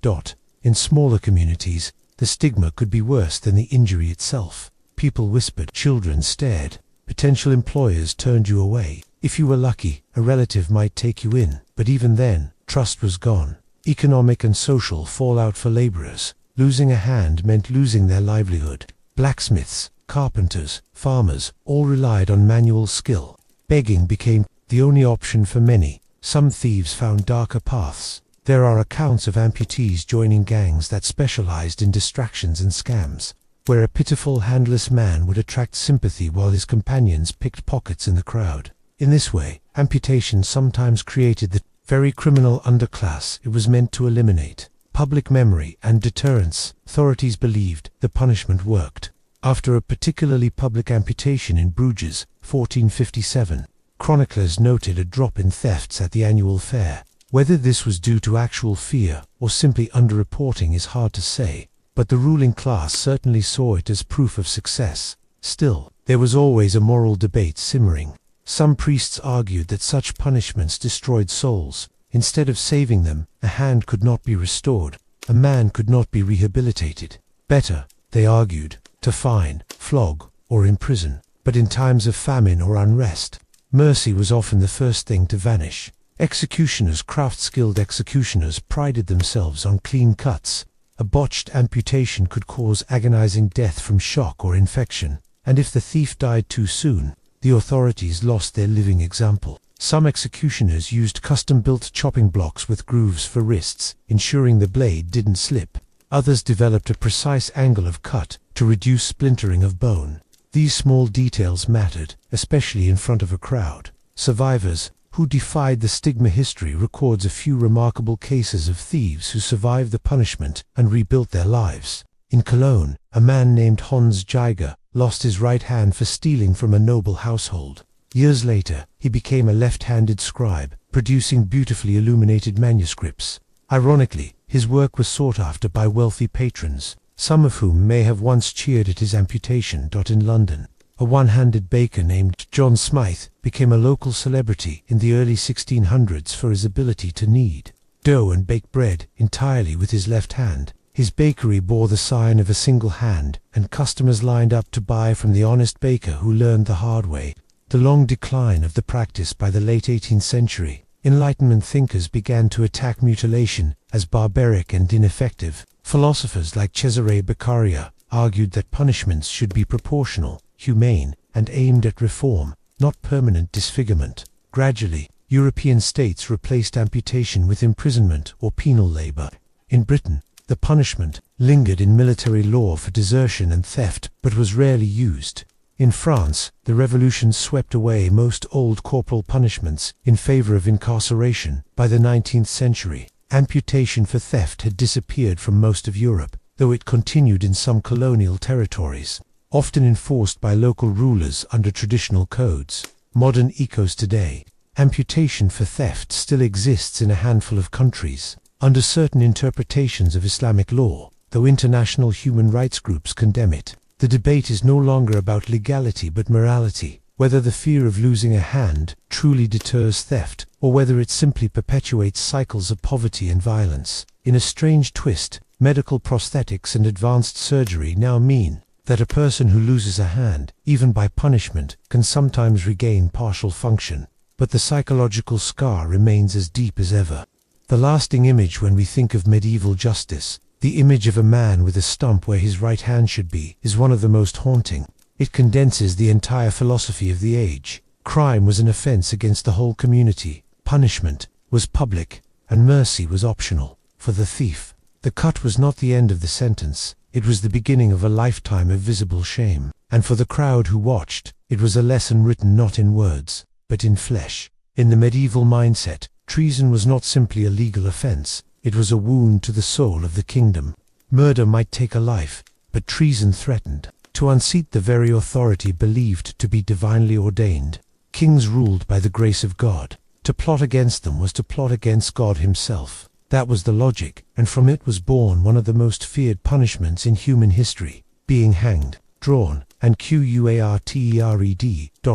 In smaller communities, the stigma could be worse than the injury itself. People whispered, children stared, potential employers turned you away. If you were lucky, a relative might take you in, but even then, trust was gone. Economic and social fallout for laborers. Losing a hand meant losing their livelihood. Blacksmiths, carpenters, farmers, all relied on manual skill. Begging became the only option for many. Some thieves found darker paths. There are accounts of amputees joining gangs that specialized in distractions and scams, where a pitiful, handless man would attract sympathy while his companions picked pockets in the crowd. In this way, amputation sometimes created the very criminal underclass it was meant to eliminate. Public memory and deterrence. Authorities believed the punishment worked. After a particularly public amputation in Bruges, 1457, chroniclers noted a drop in thefts at the annual fair. Whether this was due to actual fear or simply underreporting is hard to say, but the ruling class certainly saw it as proof of success. Still, there was always a moral debate simmering. Some priests argued that such punishments destroyed souls. Instead of saving them, a hand could not be restored, a man could not be rehabilitated. Better, they argued, to fine, flog, or imprison. But in times of famine or unrest, mercy was often the first thing to vanish. Executioners, craft-skilled executioners, prided themselves on clean cuts. A botched amputation could cause agonizing death from shock or infection, and if the thief died too soon, the authorities lost their living example. Some executioners used custom-built chopping blocks with grooves for wrists, ensuring the blade didn't slip. Others developed a precise angle of cut to reduce splintering of bone. These small details mattered, especially in front of a crowd. Survivors who defied the stigma history records a few remarkable cases of thieves who survived the punishment and rebuilt their lives. In Cologne, a man named Hans Geiger lost his right hand for stealing from a noble household. Years later, he became a left-handed scribe, producing beautifully illuminated manuscripts. Ironically, his work was sought after by wealthy patrons, some of whom may have once cheered at his amputation. In London, a one-handed baker named John Smythe became a local celebrity in the early 1600s for his ability to knead dough and bake bread entirely with his left hand. His bakery bore the sign of a single hand, and customers lined up to buy from the honest baker who learned the hard way. The long decline of the practice. By the late 18th century, Enlightenment thinkers began to attack mutilation as barbaric and ineffective. Philosophers like Cesare Beccaria argued that punishments should be proportional, humane, and aimed at reform, not permanent disfigurement. Gradually, European states replaced amputation with imprisonment or penal labor. In Britain, the punishment lingered in military law for desertion and theft, but was rarely used. In France, the revolution swept away most old corporal punishments in favor of incarceration. By the 19th century, amputation for theft had disappeared from most of Europe, though it continued in some colonial territories, often enforced by local rulers under traditional codes. Modern ecos today, amputation for theft still exists in a handful of countries, under certain interpretations of Islamic law, though international human rights groups condemn it. The debate is no longer about legality but morality, whether the fear of losing a hand truly deters theft, or whether it simply perpetuates cycles of poverty and violence. In a strange twist, medical prosthetics and advanced surgery now mean that a person who loses a hand, even by punishment, can sometimes regain partial function, but the psychological scar remains as deep as ever. The lasting image when we think of medieval justice, the image of a man with a stump where his right hand should be, is one of the most haunting. It condenses the entire philosophy of the age. Crime was an offense against the whole community, punishment was public, and mercy was optional. For the thief, the cut was not the end of the sentence, it was the beginning of a lifetime of visible shame. And for the crowd who watched, it was a lesson written not in words, but in flesh. In the medieval mindset, treason was not simply a legal offense, it was a wound to the soul of the kingdom. Murder might take a life, but treason threatened to unseat the very authority believed to be divinely ordained. Kings ruled by the grace of God. To plot against them was to plot against God himself. That was the logic, and from it was born one of the most feared punishments in human history, being hanged, drawn, and quartered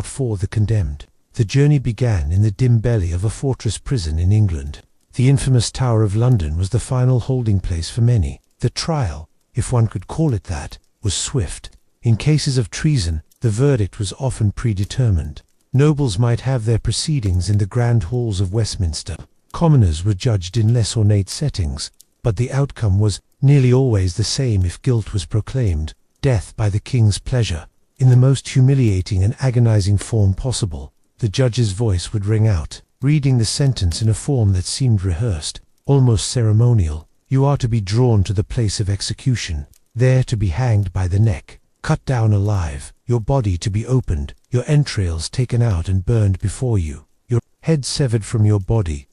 for the condemned. The journey began in the dim belly of a fortress prison in England. The infamous Tower of London was the final holding place for many. The trial, if one could call it that, was swift. In cases of treason, the verdict was often predetermined. Nobles might have their proceedings in the grand halls of Westminster. Commoners were judged in less ornate settings, but the outcome was nearly always the same if guilt was proclaimed: death by the king's pleasure. In the most humiliating and agonizing form possible, the judge's voice would ring out, reading the sentence in a form that seemed rehearsed, almost ceremonial. You are to be drawn to the place of execution, there to be hanged by the neck, cut down alive, your body to be opened, your entrails taken out and burned before you, your head severed from your body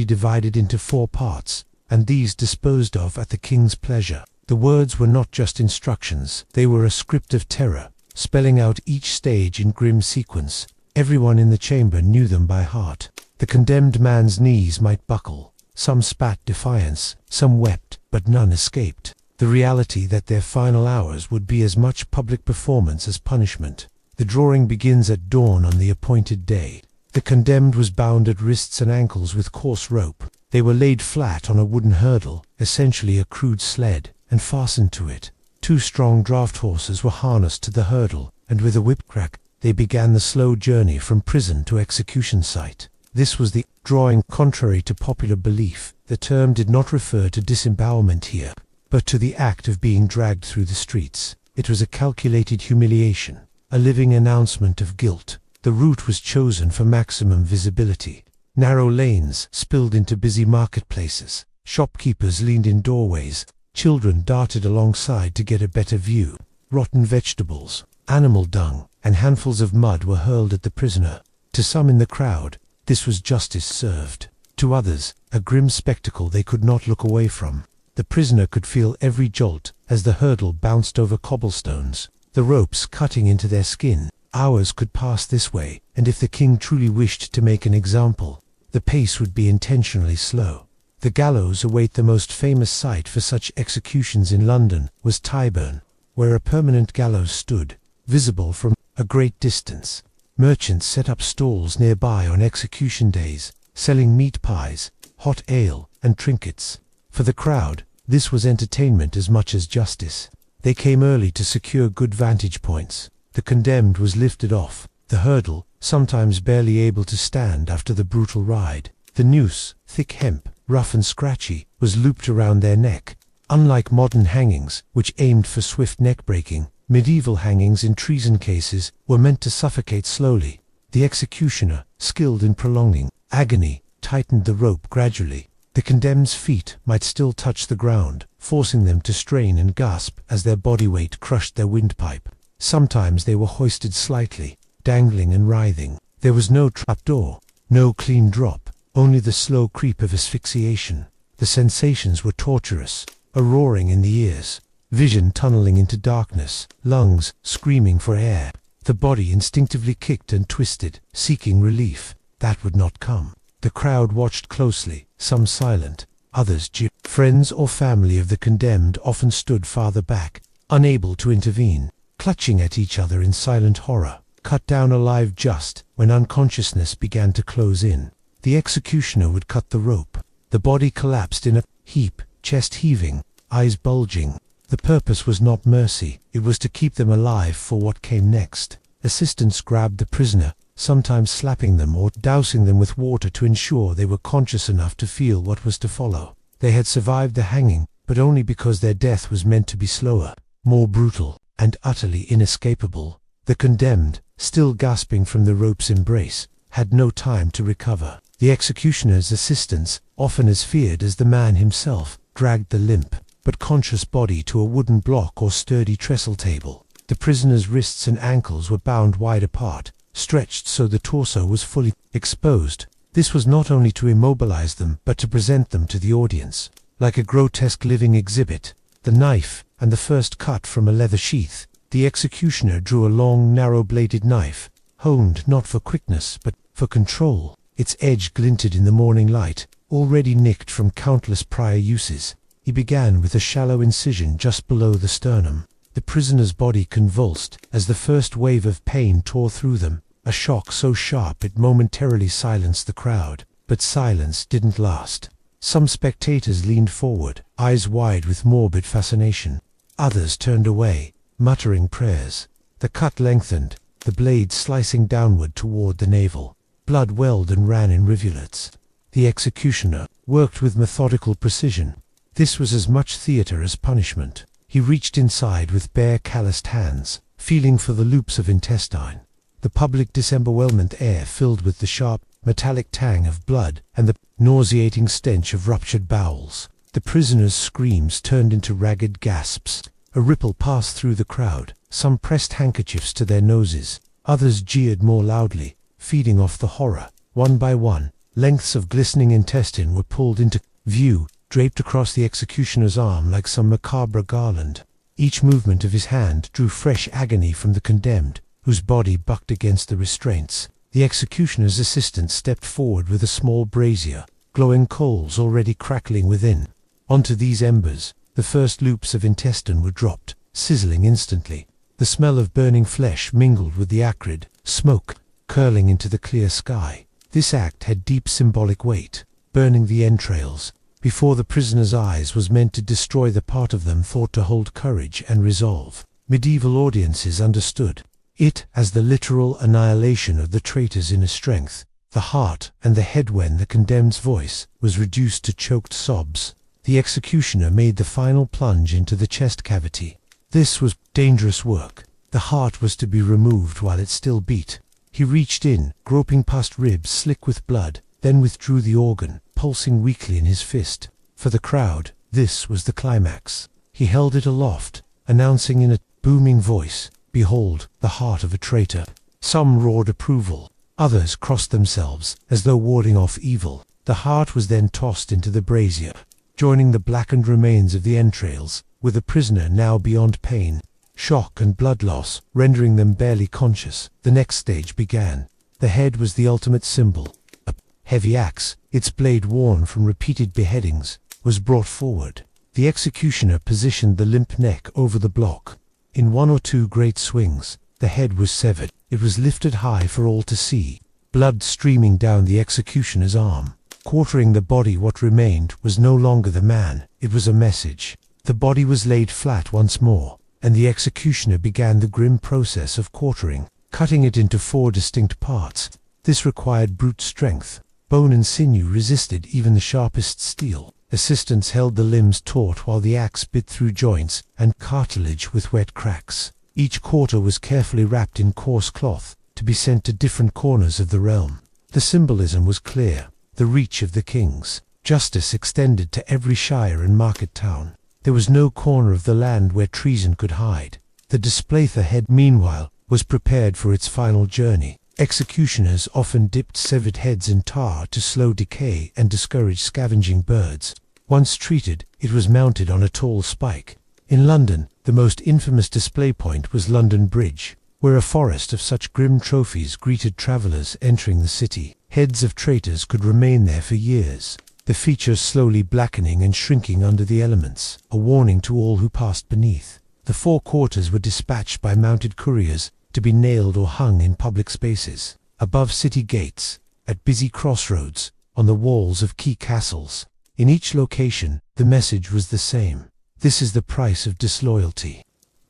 divided into 4 parts, and these disposed of at the king's pleasure. The words were not just instructions, they were a script of terror, spelling out each stage in grim sequence. Everyone in the chamber knew them by heart. The condemned man's knees might buckle, some spat defiance, some wept, but none escaped. The reality that their final hours would be as much public performance as punishment. The drawing begins at dawn on the appointed day. The condemned was bound at wrists and ankles with coarse rope. They were laid flat on a wooden hurdle, essentially a crude sled, and fastened to it. 2 strong draft horses were harnessed to the hurdle, and with a whip crack, they began the slow journey from prison to execution site. This was the drawing. Contrary to popular belief, the term did not refer to disembowelment here, but to the act of being dragged through the streets. It was a calculated humiliation, a living announcement of guilt. The route was chosen for maximum visibility. Narrow lanes spilled into busy marketplaces. Shopkeepers leaned in doorways. Children darted alongside to get a better view. Rotten vegetables, animal dung, and handfuls of mud were hurled at the prisoner. To some in the crowd, this was justice served. To others, a grim spectacle they could not look away from. The prisoner could feel every jolt as the hurdle bounced over cobblestones, the ropes cutting into their skin. Hours could pass this way, and if the king truly wished to make an example, the pace would be intentionally slow. The gallows await. The most famous site for such executions in London was Tyburn, where a permanent gallows stood, visible from a great distance. Merchants set up stalls nearby on execution days, selling meat pies, hot ale, and trinkets. For the crowd, this was entertainment as much as justice. They came early to secure good vantage points. The condemned was lifted off the hurdle, sometimes barely able to stand after the brutal ride. The noose, thick hemp, rough and scratchy, was looped around their neck. Unlike modern hangings, which aimed for swift neck-breaking, medieval hangings in treason cases were meant to suffocate slowly. The executioner, skilled in prolonging agony, tightened the rope gradually. The condemned's feet might still touch the ground, forcing them to strain and gasp as their body weight crushed their windpipe. Sometimes they were hoisted slightly, dangling and writhing. There was no trapdoor, no clean drop, only the slow creep of asphyxiation. The sensations were torturous, a roaring in the ears, vision tunneling into darkness, lungs screaming for air. The body instinctively kicked and twisted, seeking relief. That would not come. The crowd watched closely, some silent, others jeered. Friends or family of the condemned often stood farther back, unable to intervene, clutching at each other in silent horror. Cut down alive just when unconsciousness began to close in. The executioner would cut the rope. The body collapsed in a heap, chest heaving, eyes bulging. The purpose was not mercy, it was to keep them alive for what came next. Assistants grabbed the prisoner, sometimes slapping them or dousing them with water to ensure they were conscious enough to feel what was to follow. They had survived the hanging, but only because their death was meant to be slower, more brutal, and utterly inescapable. The condemned, still gasping from the rope's embrace, had no time to recover. The executioner's assistants, often as feared as the man himself, dragged the limp but conscious body to a wooden block or sturdy trestle table. The prisoner's wrists and ankles were bound wide apart, stretched so the torso was fully exposed. This was not only to immobilize them, but to present them to the audience, like a grotesque living exhibit. The knife, and the first cut from a leather sheath. The executioner drew a long, narrow-bladed knife, honed not for quickness, but for control. Its edge glinted in the morning light, already nicked from countless prior uses. He began with a shallow incision just below the sternum. The prisoner's body convulsed as the first wave of pain tore through them, a shock so sharp it momentarily silenced the crowd. But silence didn't last. Some spectators leaned forward, eyes wide with morbid fascination. Others turned away, muttering prayers. The cut lengthened, the blade slicing downward toward the navel. Blood welled and ran in rivulets. The executioner worked with methodical precision. This was as much theater as punishment. He reached inside with bare calloused hands, feeling for the loops of intestine. The public disembowelment air filled with the sharp, metallic tang of blood and the nauseating stench of ruptured bowels. The prisoner's screams turned into ragged gasps. A ripple passed through the crowd. Some pressed handkerchiefs to their noses. Others jeered more loudly, feeding off the horror. One by one, lengths of glistening intestine were pulled into view, draped across the executioner's arm like some macabre garland. Each movement of his hand drew fresh agony from the condemned, whose body bucked against the restraints. The executioner's assistant stepped forward with a small brazier, glowing coals already crackling within. Onto these embers, the first loops of intestine were dropped, sizzling instantly. The smell of burning flesh mingled with the acrid smoke, curling into the clear sky. This act had deep symbolic weight. Burning the entrails before the prisoner's eyes was meant to destroy the part of them thought to hold courage and resolve. Medieval audiences understood it as the literal annihilation of the traitor's inner strength, the heart and the head. When the condemned's voice was reduced to choked sobs, the executioner made the final plunge into the chest cavity. This was dangerous work. The heart was to be removed while it still beat. He reached in, groping past ribs slick with blood, then withdrew the organ, pulsing weakly in his fist. For the crowd, this was the climax. He held it aloft, announcing in a booming voice, "Behold, the heart of a traitor." Some roared approval. Others crossed themselves, as though warding off evil. The heart was then tossed into the brazier, joining the blackened remains of the entrails, with the prisoner now beyond pain, shock and blood loss, rendering them barely conscious. The next stage began. The head was the ultimate symbol. A heavy axe, its blade worn from repeated beheadings, was brought forward. The executioner positioned the limp neck over the block. In one or two great swings, the head was severed. It was lifted high for all to see, blood streaming down the executioner's arm. Quartering the body, what remained was no longer the man, it was a message. The body was laid flat once more, and the executioner began the grim process of quartering, cutting it into 4 distinct parts. This required brute strength. Bone and sinew resisted even the sharpest steel. Assistants held the limbs taut while the axe bit through joints and cartilage with wet cracks. Each quarter was carefully wrapped in coarse cloth, to be sent to different corners of the realm. The symbolism was clear. The reach of the kings. Justice extended to every shire and market town. There was no corner of the land where treason could hide. The Desplather head, meanwhile, was prepared for its final journey. Executioners often dipped severed heads in tar to slow decay and discourage scavenging birds. Once treated, it was mounted on a tall spike. In London, the most infamous display point was London Bridge, where a forest of such grim trophies greeted travellers entering the city. Heads of traitors could remain there for years, the features slowly blackening and shrinking under the elements, a warning to all who passed beneath. The 4 quarters were dispatched by mounted couriers to be nailed or hung in public spaces, above city gates, at busy crossroads, on the walls of key castles. In each location, the message was the same: this is the price of disloyalty.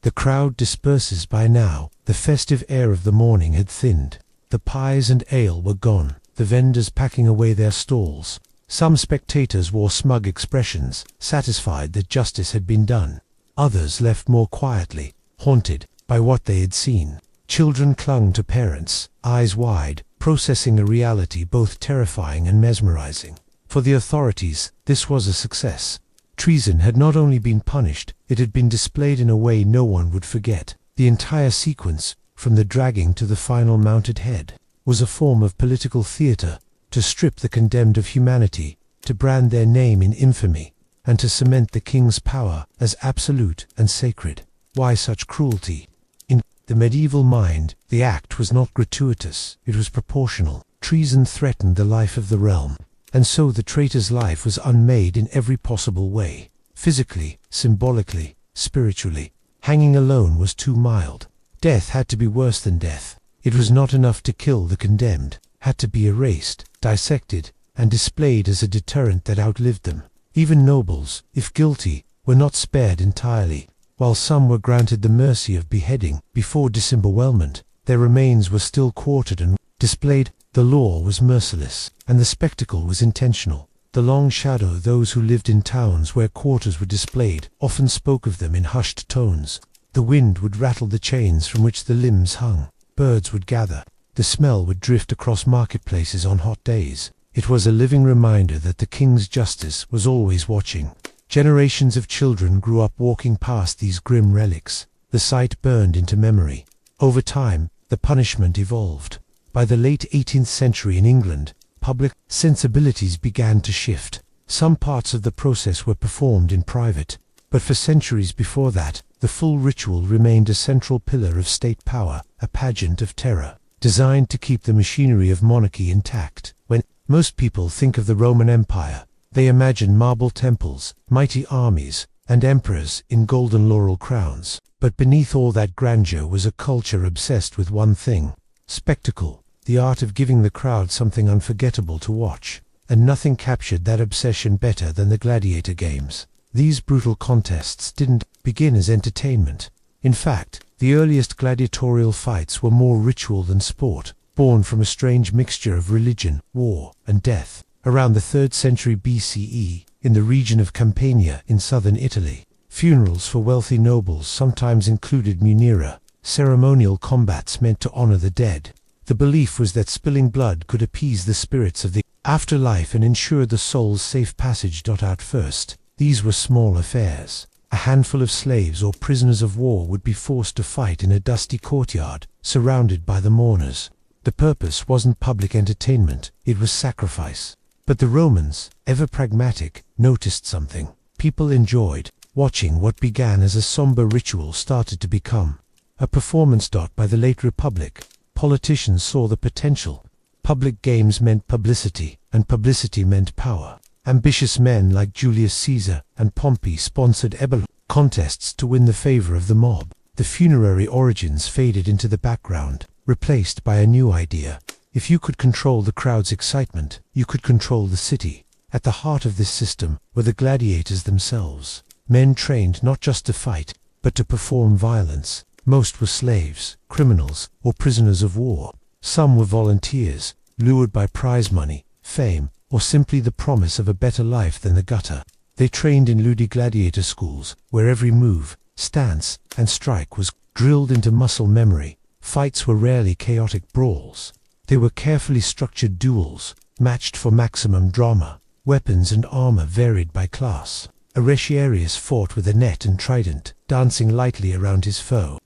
The crowd disperses by now. The festive air of the morning had thinned. The pies and ale were gone, the vendors packing away their stalls. Some spectators wore smug expressions, satisfied that justice had been done. Others left more quietly, haunted by what they had seen. Children clung to parents, eyes wide, processing a reality both terrifying and mesmerizing. For the authorities, this was a success. Treason had not only been punished, it had been displayed in a way no one would forget. The entire sequence, from the dragging to the final mounted head, was a form of political theater, to strip the condemned of humanity, to brand their name in infamy, and to cement the king's power as absolute and sacred. Why such cruelty? In the medieval mind, the act was not gratuitous, it was proportional. Treason threatened the life of the realm, and so the traitor's life was unmade in every possible way. Physically, symbolically, spiritually. Hanging alone was too mild. Death had to be worse than death. It was not enough to kill the condemned, had to be erased, dissected, and displayed as a deterrent that outlived them. Even nobles, if guilty, were not spared entirely. While some were granted the mercy of beheading before disembowelment, their remains were still quartered and displayed. The law was merciless, and the spectacle was intentional. The long shadow those who lived in towns where quarters were displayed often spoke of them in hushed tones. The wind would rattle the chains from which the limbs hung. Birds would gather. The smell would drift across marketplaces on hot days. It was a living reminder that the king's justice was always watching. Generations of children grew up walking past these grim relics. The sight burned into memory. Over time, the punishment evolved. By the late 18th century in England, public sensibilities began to shift. Some parts of the process were performed in private, but for centuries before that, the full ritual remained a central pillar of state power, a pageant of terror, designed to keep the machinery of monarchy intact. When most people think of the Roman Empire, they imagine marble temples, mighty armies, and emperors in golden laurel crowns. But beneath all that grandeur was a culture obsessed with one thing: spectacle, the art of giving the crowd something unforgettable to watch. And nothing captured that obsession better than the gladiator games. These brutal contests didn't begin as entertainment. In fact, the earliest gladiatorial fights were more ritual than sport, born from a strange mixture of religion, war, and death. Around the 3rd century BCE, in the region of Campania in southern Italy, funerals for wealthy nobles sometimes included munera, ceremonial combats meant to honor the dead. The belief was that spilling blood could appease the spirits of the afterlife and ensure the soul's safe passage. At first, these were small affairs. A handful of slaves or prisoners of war would be forced to fight in a dusty courtyard, surrounded by the mourners. The purpose wasn't public entertainment, it was sacrifice. But the Romans, ever pragmatic, noticed something. People enjoyed watching what began as a somber ritual started to become a performance. By the late Republic, politicians saw the potential. Public games meant publicity, and publicity meant power. Ambitious men like Julius Caesar and Pompey sponsored contests to win the favor of the mob. The funerary origins faded into the background, replaced by a new idea. If you could control the crowd's excitement, you could control the city. At the heart of this system were the gladiators themselves. Men trained not just to fight, but to perform violence. Most were slaves, criminals, or prisoners of war. Some were volunteers, lured by prize money, fame, or simply the promise of a better life than the gutter. They trained in ludi gladiator schools, where every move, stance, and strike was drilled into muscle memory. Fights were rarely chaotic brawls. They were carefully structured duels, matched for maximum drama. Weapons and armor varied by class. A retiarius fought with a net and trident, dancing lightly around his foe.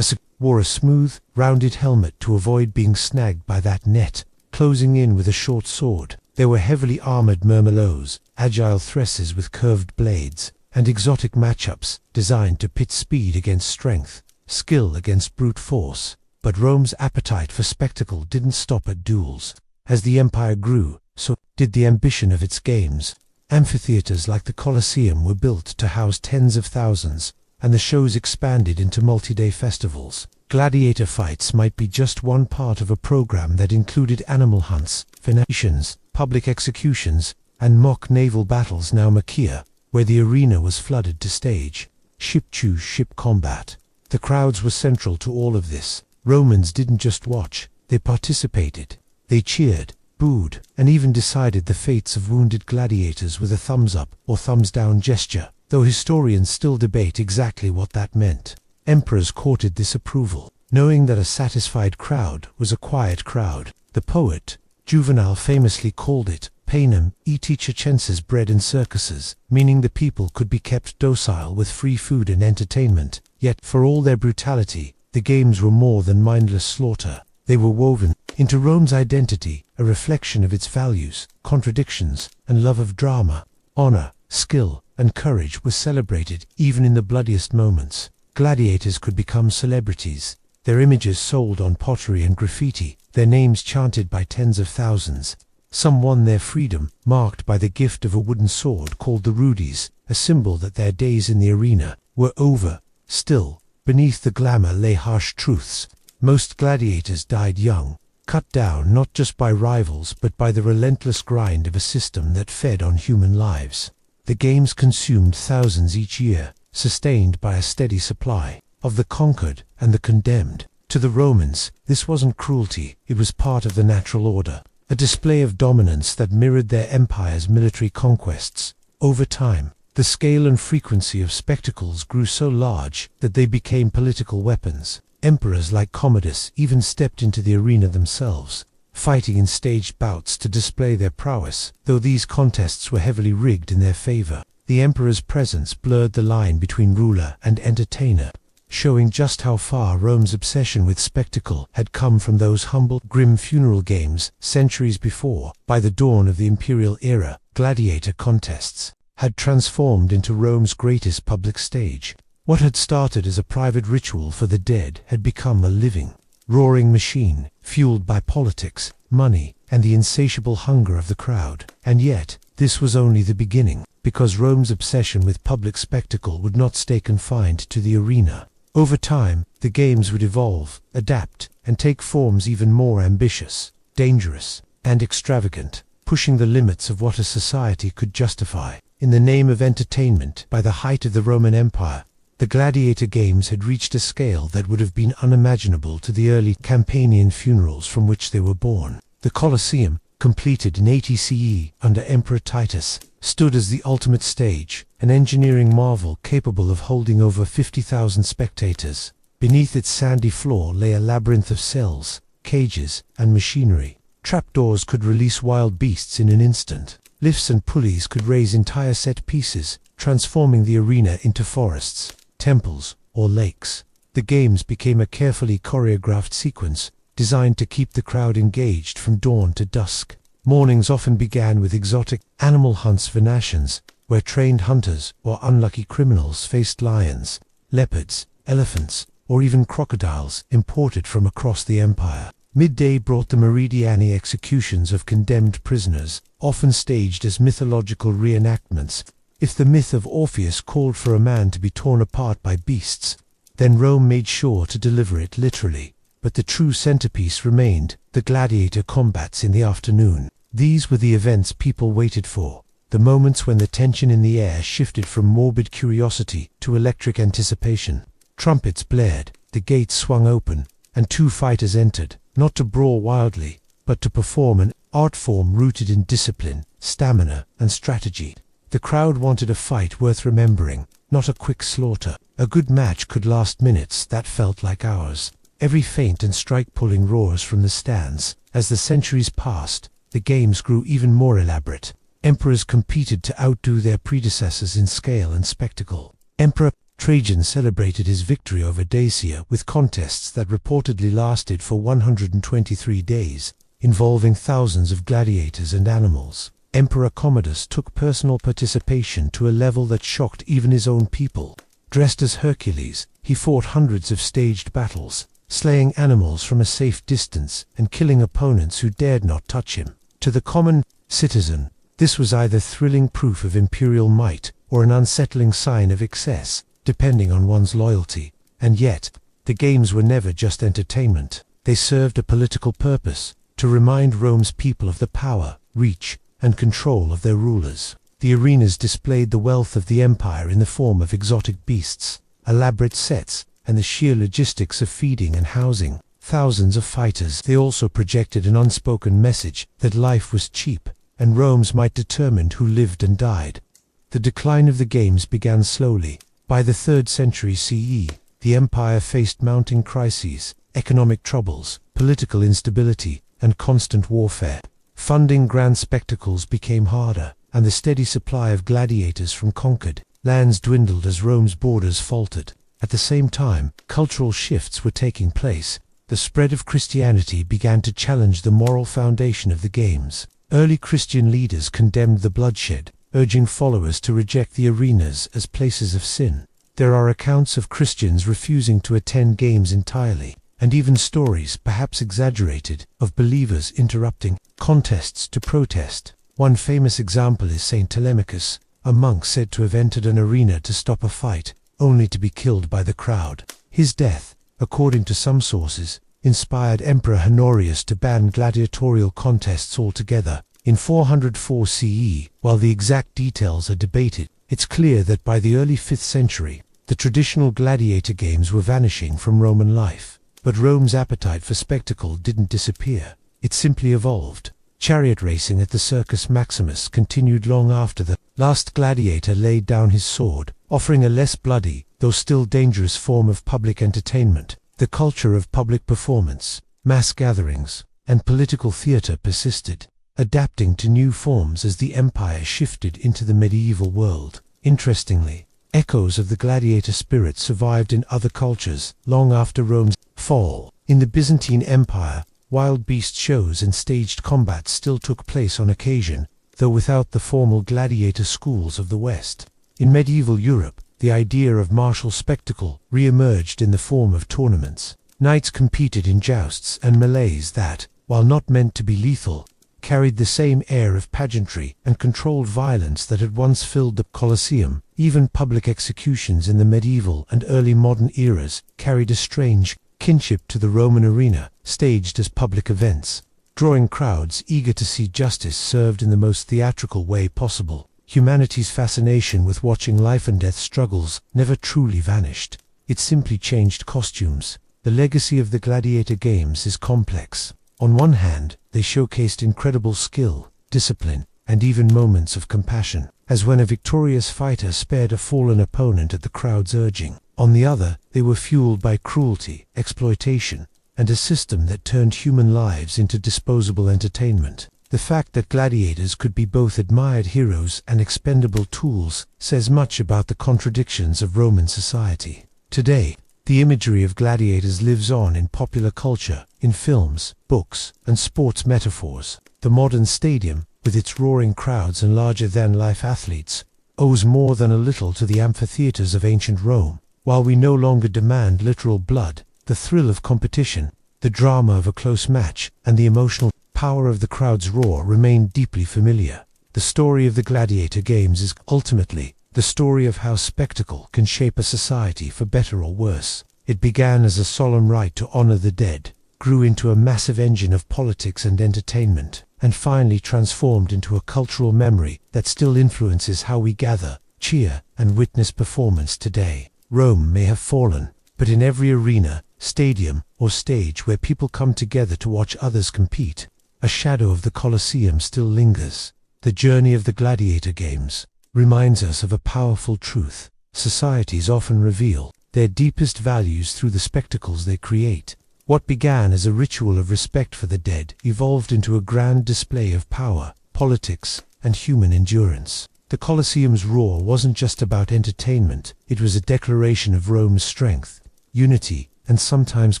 Wore a smooth, rounded helmet to avoid being snagged by that net, closing in with a short sword. There were heavily armored murmelots, agile thresses with curved blades, and exotic matchups designed to pit speed against strength, skill against brute force. But Rome's appetite for spectacle didn't stop at duels. As the empire grew, so did the ambition of its games. Amphitheaters like the Colosseum were built to house tens of thousands, and the shows expanded into multi-day festivals. Gladiator fights might be just one part of a program that included animal hunts, venetions, public executions, and mock naval battles. Now Naumachia, where the arena was flooded to stage ship-to-ship combat. The crowds were central to all of this. Romans didn't just watch, they participated. They cheered, booed, and even decided the fates of wounded gladiators with a thumbs-up or thumbs-down gesture, though historians still debate exactly what that meant. Emperors courted this approval, knowing that a satisfied crowd was a quiet crowd. The poet Juvenal famously called it panem et circenses, bread and circuses, meaning the people could be kept docile with free food and entertainment. Yet, for all their brutality, the games were more than mindless slaughter. They were woven into Rome's identity, a reflection of its values, contradictions, and love of drama. Honor, skill, and courage were celebrated even in the bloodiest moments. Gladiators could become celebrities, their images sold on pottery and graffiti, their names chanted by tens of thousands. Some won their freedom, marked by the gift of a wooden sword called the rudis, a symbol that their days in the arena were over. Still, beneath the glamour lay harsh truths. Most gladiators died young, cut down not just by rivals but by the relentless grind of a system that fed on human lives. The games consumed thousands each year, sustained by a steady supply of the conquered and the condemned. To the Romans, this wasn't cruelty, it was part of the natural order, a display of dominance that mirrored their empire's military conquests. Over time, the scale and frequency of spectacles grew so large that they became political weapons. Emperors like Commodus even stepped into the arena themselves, fighting in staged bouts to display their prowess. Though these contests were heavily rigged in their favor, the emperor's presence blurred the line between ruler and entertainer, showing just how far Rome's obsession with spectacle had come from those humble, grim funeral games centuries before. By the dawn of the imperial era, gladiator contests had transformed into Rome's greatest public stage. What had started as a private ritual for the dead had become a living, roaring machine, fueled by politics, money, and the insatiable hunger of the crowd. And yet, this was only the beginning, because Rome's obsession with public spectacle would not stay confined to the arena. Over time, the games would evolve, adapt, and take forms even more ambitious, dangerous, and extravagant, pushing the limits of what a society could justify. In the name of entertainment, by the height of the Roman Empire, the gladiator games had reached a scale that would have been unimaginable to the early Campanian funerals from which they were born. The Colosseum, completed in 80 CE under Emperor Titus, stood as the ultimate stage, an engineering marvel capable of holding over 50,000 spectators. Beneath its sandy floor lay a labyrinth of cells, cages, and machinery. Trapdoors could release wild beasts in an instant. Lifts and pulleys could raise entire set pieces, transforming the arena into forests, temples, or lakes. The games became a carefully choreographed sequence, designed to keep the crowd engaged from dawn to dusk. Mornings often began with exotic animal hunts for nations, where trained hunters or unlucky criminals faced lions, leopards, elephants, or even crocodiles imported from across the empire. Midday brought the meridiani executions of condemned prisoners, often staged as mythological reenactments. If the myth of Orpheus called for a man to be torn apart by beasts, then Rome made sure to deliver it literally. But the true centerpiece remained, the gladiator combats in the afternoon. These were the events people waited for, the moments when the tension in the air shifted from morbid curiosity to electric anticipation. Trumpets blared, the gates swung open, and two fighters entered, not to brawl wildly, but to perform an art form rooted in discipline, stamina, and strategy. The crowd wanted a fight worth remembering, not a quick slaughter. A good match could last minutes that felt like hours. Every feint and strike pulling roars from the stands. As the centuries passed, the games grew even more elaborate. Emperors competed to outdo their predecessors in scale and spectacle. Emperor Trajan celebrated his victory over Dacia with contests that reportedly lasted for 123 days, involving thousands of gladiators and animals. Emperor Commodus took personal participation to a level that shocked even his own people. Dressed as Hercules, he fought hundreds of staged battles, slaying animals from a safe distance and killing opponents who dared not touch him. To the common citizen, this was either thrilling proof of imperial might or an unsettling sign of excess, depending on one's loyalty. And yet, the games were never just entertainment. They served a political purpose, to remind Rome's people of the power, reach, and control of their rulers. The arenas displayed the wealth of the empire in the form of exotic beasts, elaborate sets, and the sheer logistics of feeding and housing thousands of fighters. They also projected an unspoken message that life was cheap, and Rome's might determined who lived and died. The decline of the games began slowly. By the 3rd century CE, the empire faced mounting crises, economic troubles, political instability, and constant warfare. Funding grand spectacles became harder, and the steady supply of gladiators from conquered lands dwindled as Rome's borders faltered. At the same time, cultural shifts were taking place. The spread of Christianity began to challenge the moral foundation of the games. Early Christian leaders condemned the bloodshed, urging followers to reject the arenas as places of sin. There are accounts of Christians refusing to attend games entirely, and even stories, perhaps exaggerated, of believers interrupting contests to protest. One famous example is Saint Telemachus, a monk said to have entered an arena to stop a fight, only to be killed by the crowd. His death, according to some sources, inspired Emperor Honorius to ban gladiatorial contests altogether in 404 CE. While the exact details are debated, it's clear that by the early 5th century, the traditional gladiator games were vanishing from Roman life. But Rome's appetite for spectacle didn't disappear. It simply evolved. Chariot racing at the Circus Maximus continued long after the last gladiator laid down his sword, offering a less bloody, though still dangerous form of public entertainment. The culture of public performance, mass gatherings, and political theater persisted, adapting to new forms as the empire shifted into the medieval world. Interestingly, echoes of the gladiator spirit survived in other cultures long after Rome's fall. In the Byzantine Empire, wild beast shows and staged combats still took place on occasion, though without the formal gladiator schools of the West. In medieval Europe, the idea of martial spectacle re-emerged in the form of tournaments. Knights competed in jousts and melees that, while not meant to be lethal, carried the same air of pageantry and controlled violence that had once filled the Colosseum. Even public executions in the medieval and early modern eras carried a strange kinship to the Roman arena, staged as public events. Drawing crowds eager to see justice served in the most theatrical way possible. Humanity's fascination with watching life and death struggles never truly vanished. It simply changed costumes. The legacy of the gladiator games is complex. On one hand, they showcased incredible skill, discipline, and even moments of compassion, as when a victorious fighter spared a fallen opponent at the crowd's urging. On the other, they were fueled by cruelty, exploitation, and a system that turned human lives into disposable entertainment. The fact that gladiators could be both admired heroes and expendable tools says much about the contradictions of Roman society. Today, the imagery of gladiators lives on in popular culture, in films, books, and sports metaphors. The modern stadium, with its roaring crowds and larger-than-life athletes, owes more than a little to the amphitheaters of ancient Rome. While we no longer demand literal blood, the thrill of competition, the drama of a close match, and the emotional power of the crowd's roar remain deeply familiar. The story of the gladiator games is ultimately the story of how spectacle can shape a society for better or worse. It began as a solemn rite to honor the dead, grew into a massive engine of politics and entertainment, and finally transformed into a cultural memory that still influences how we gather, cheer, and witness performance today. Rome may have fallen, but in every arena, stadium, or stage where people come together to watch others compete, a shadow of the Colosseum still lingers. The journey of the gladiator games reminds us of a powerful truth. Societies often reveal their deepest values through the spectacles they create. What began as a ritual of respect for the dead evolved into a grand display of power, politics, and human endurance. The Colosseum's roar wasn't just about entertainment, it was a declaration of Rome's strength, unity, and sometimes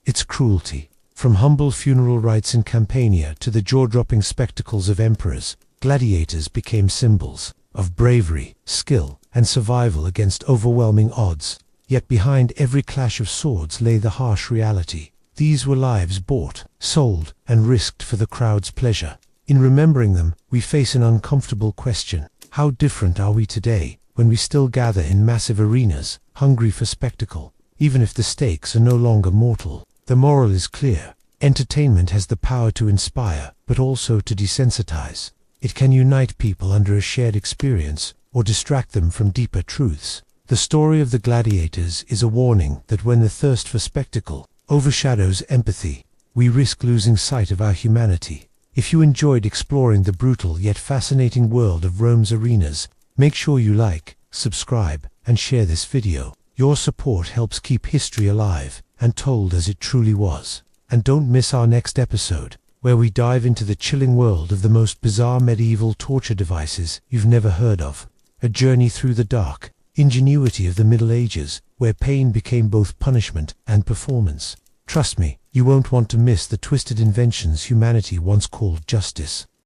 its cruelty. From humble funeral rites in Campania to the jaw-dropping spectacles of emperors, gladiators became symbols of bravery, skill, and survival against overwhelming odds. Yet behind every clash of swords lay the harsh reality. These were lives bought, sold, and risked for the crowd's pleasure. In remembering them, we face an uncomfortable question. How different are we today, when we still gather in massive arenas, hungry for spectacle, even if the stakes are no longer mortal? The moral is clear. Entertainment has the power to inspire, but also to desensitize. It can unite people under a shared experience, or distract them from deeper truths. The story of the gladiators is a warning that when the thirst for spectacle overshadows empathy, we risk losing sight of our humanity. If you enjoyed exploring the brutal yet fascinating world of Rome's arenas, make sure you like, subscribe, and share this video. Your support helps keep history alive and told as it truly was. And don't miss our next episode, where we dive into the chilling world of the most bizarre medieval torture devices you've never heard of. A journey through the dark ingenuity of the Middle Ages, where pain became both punishment and performance. Trust me, you won't want to miss the twisted inventions humanity once called justice.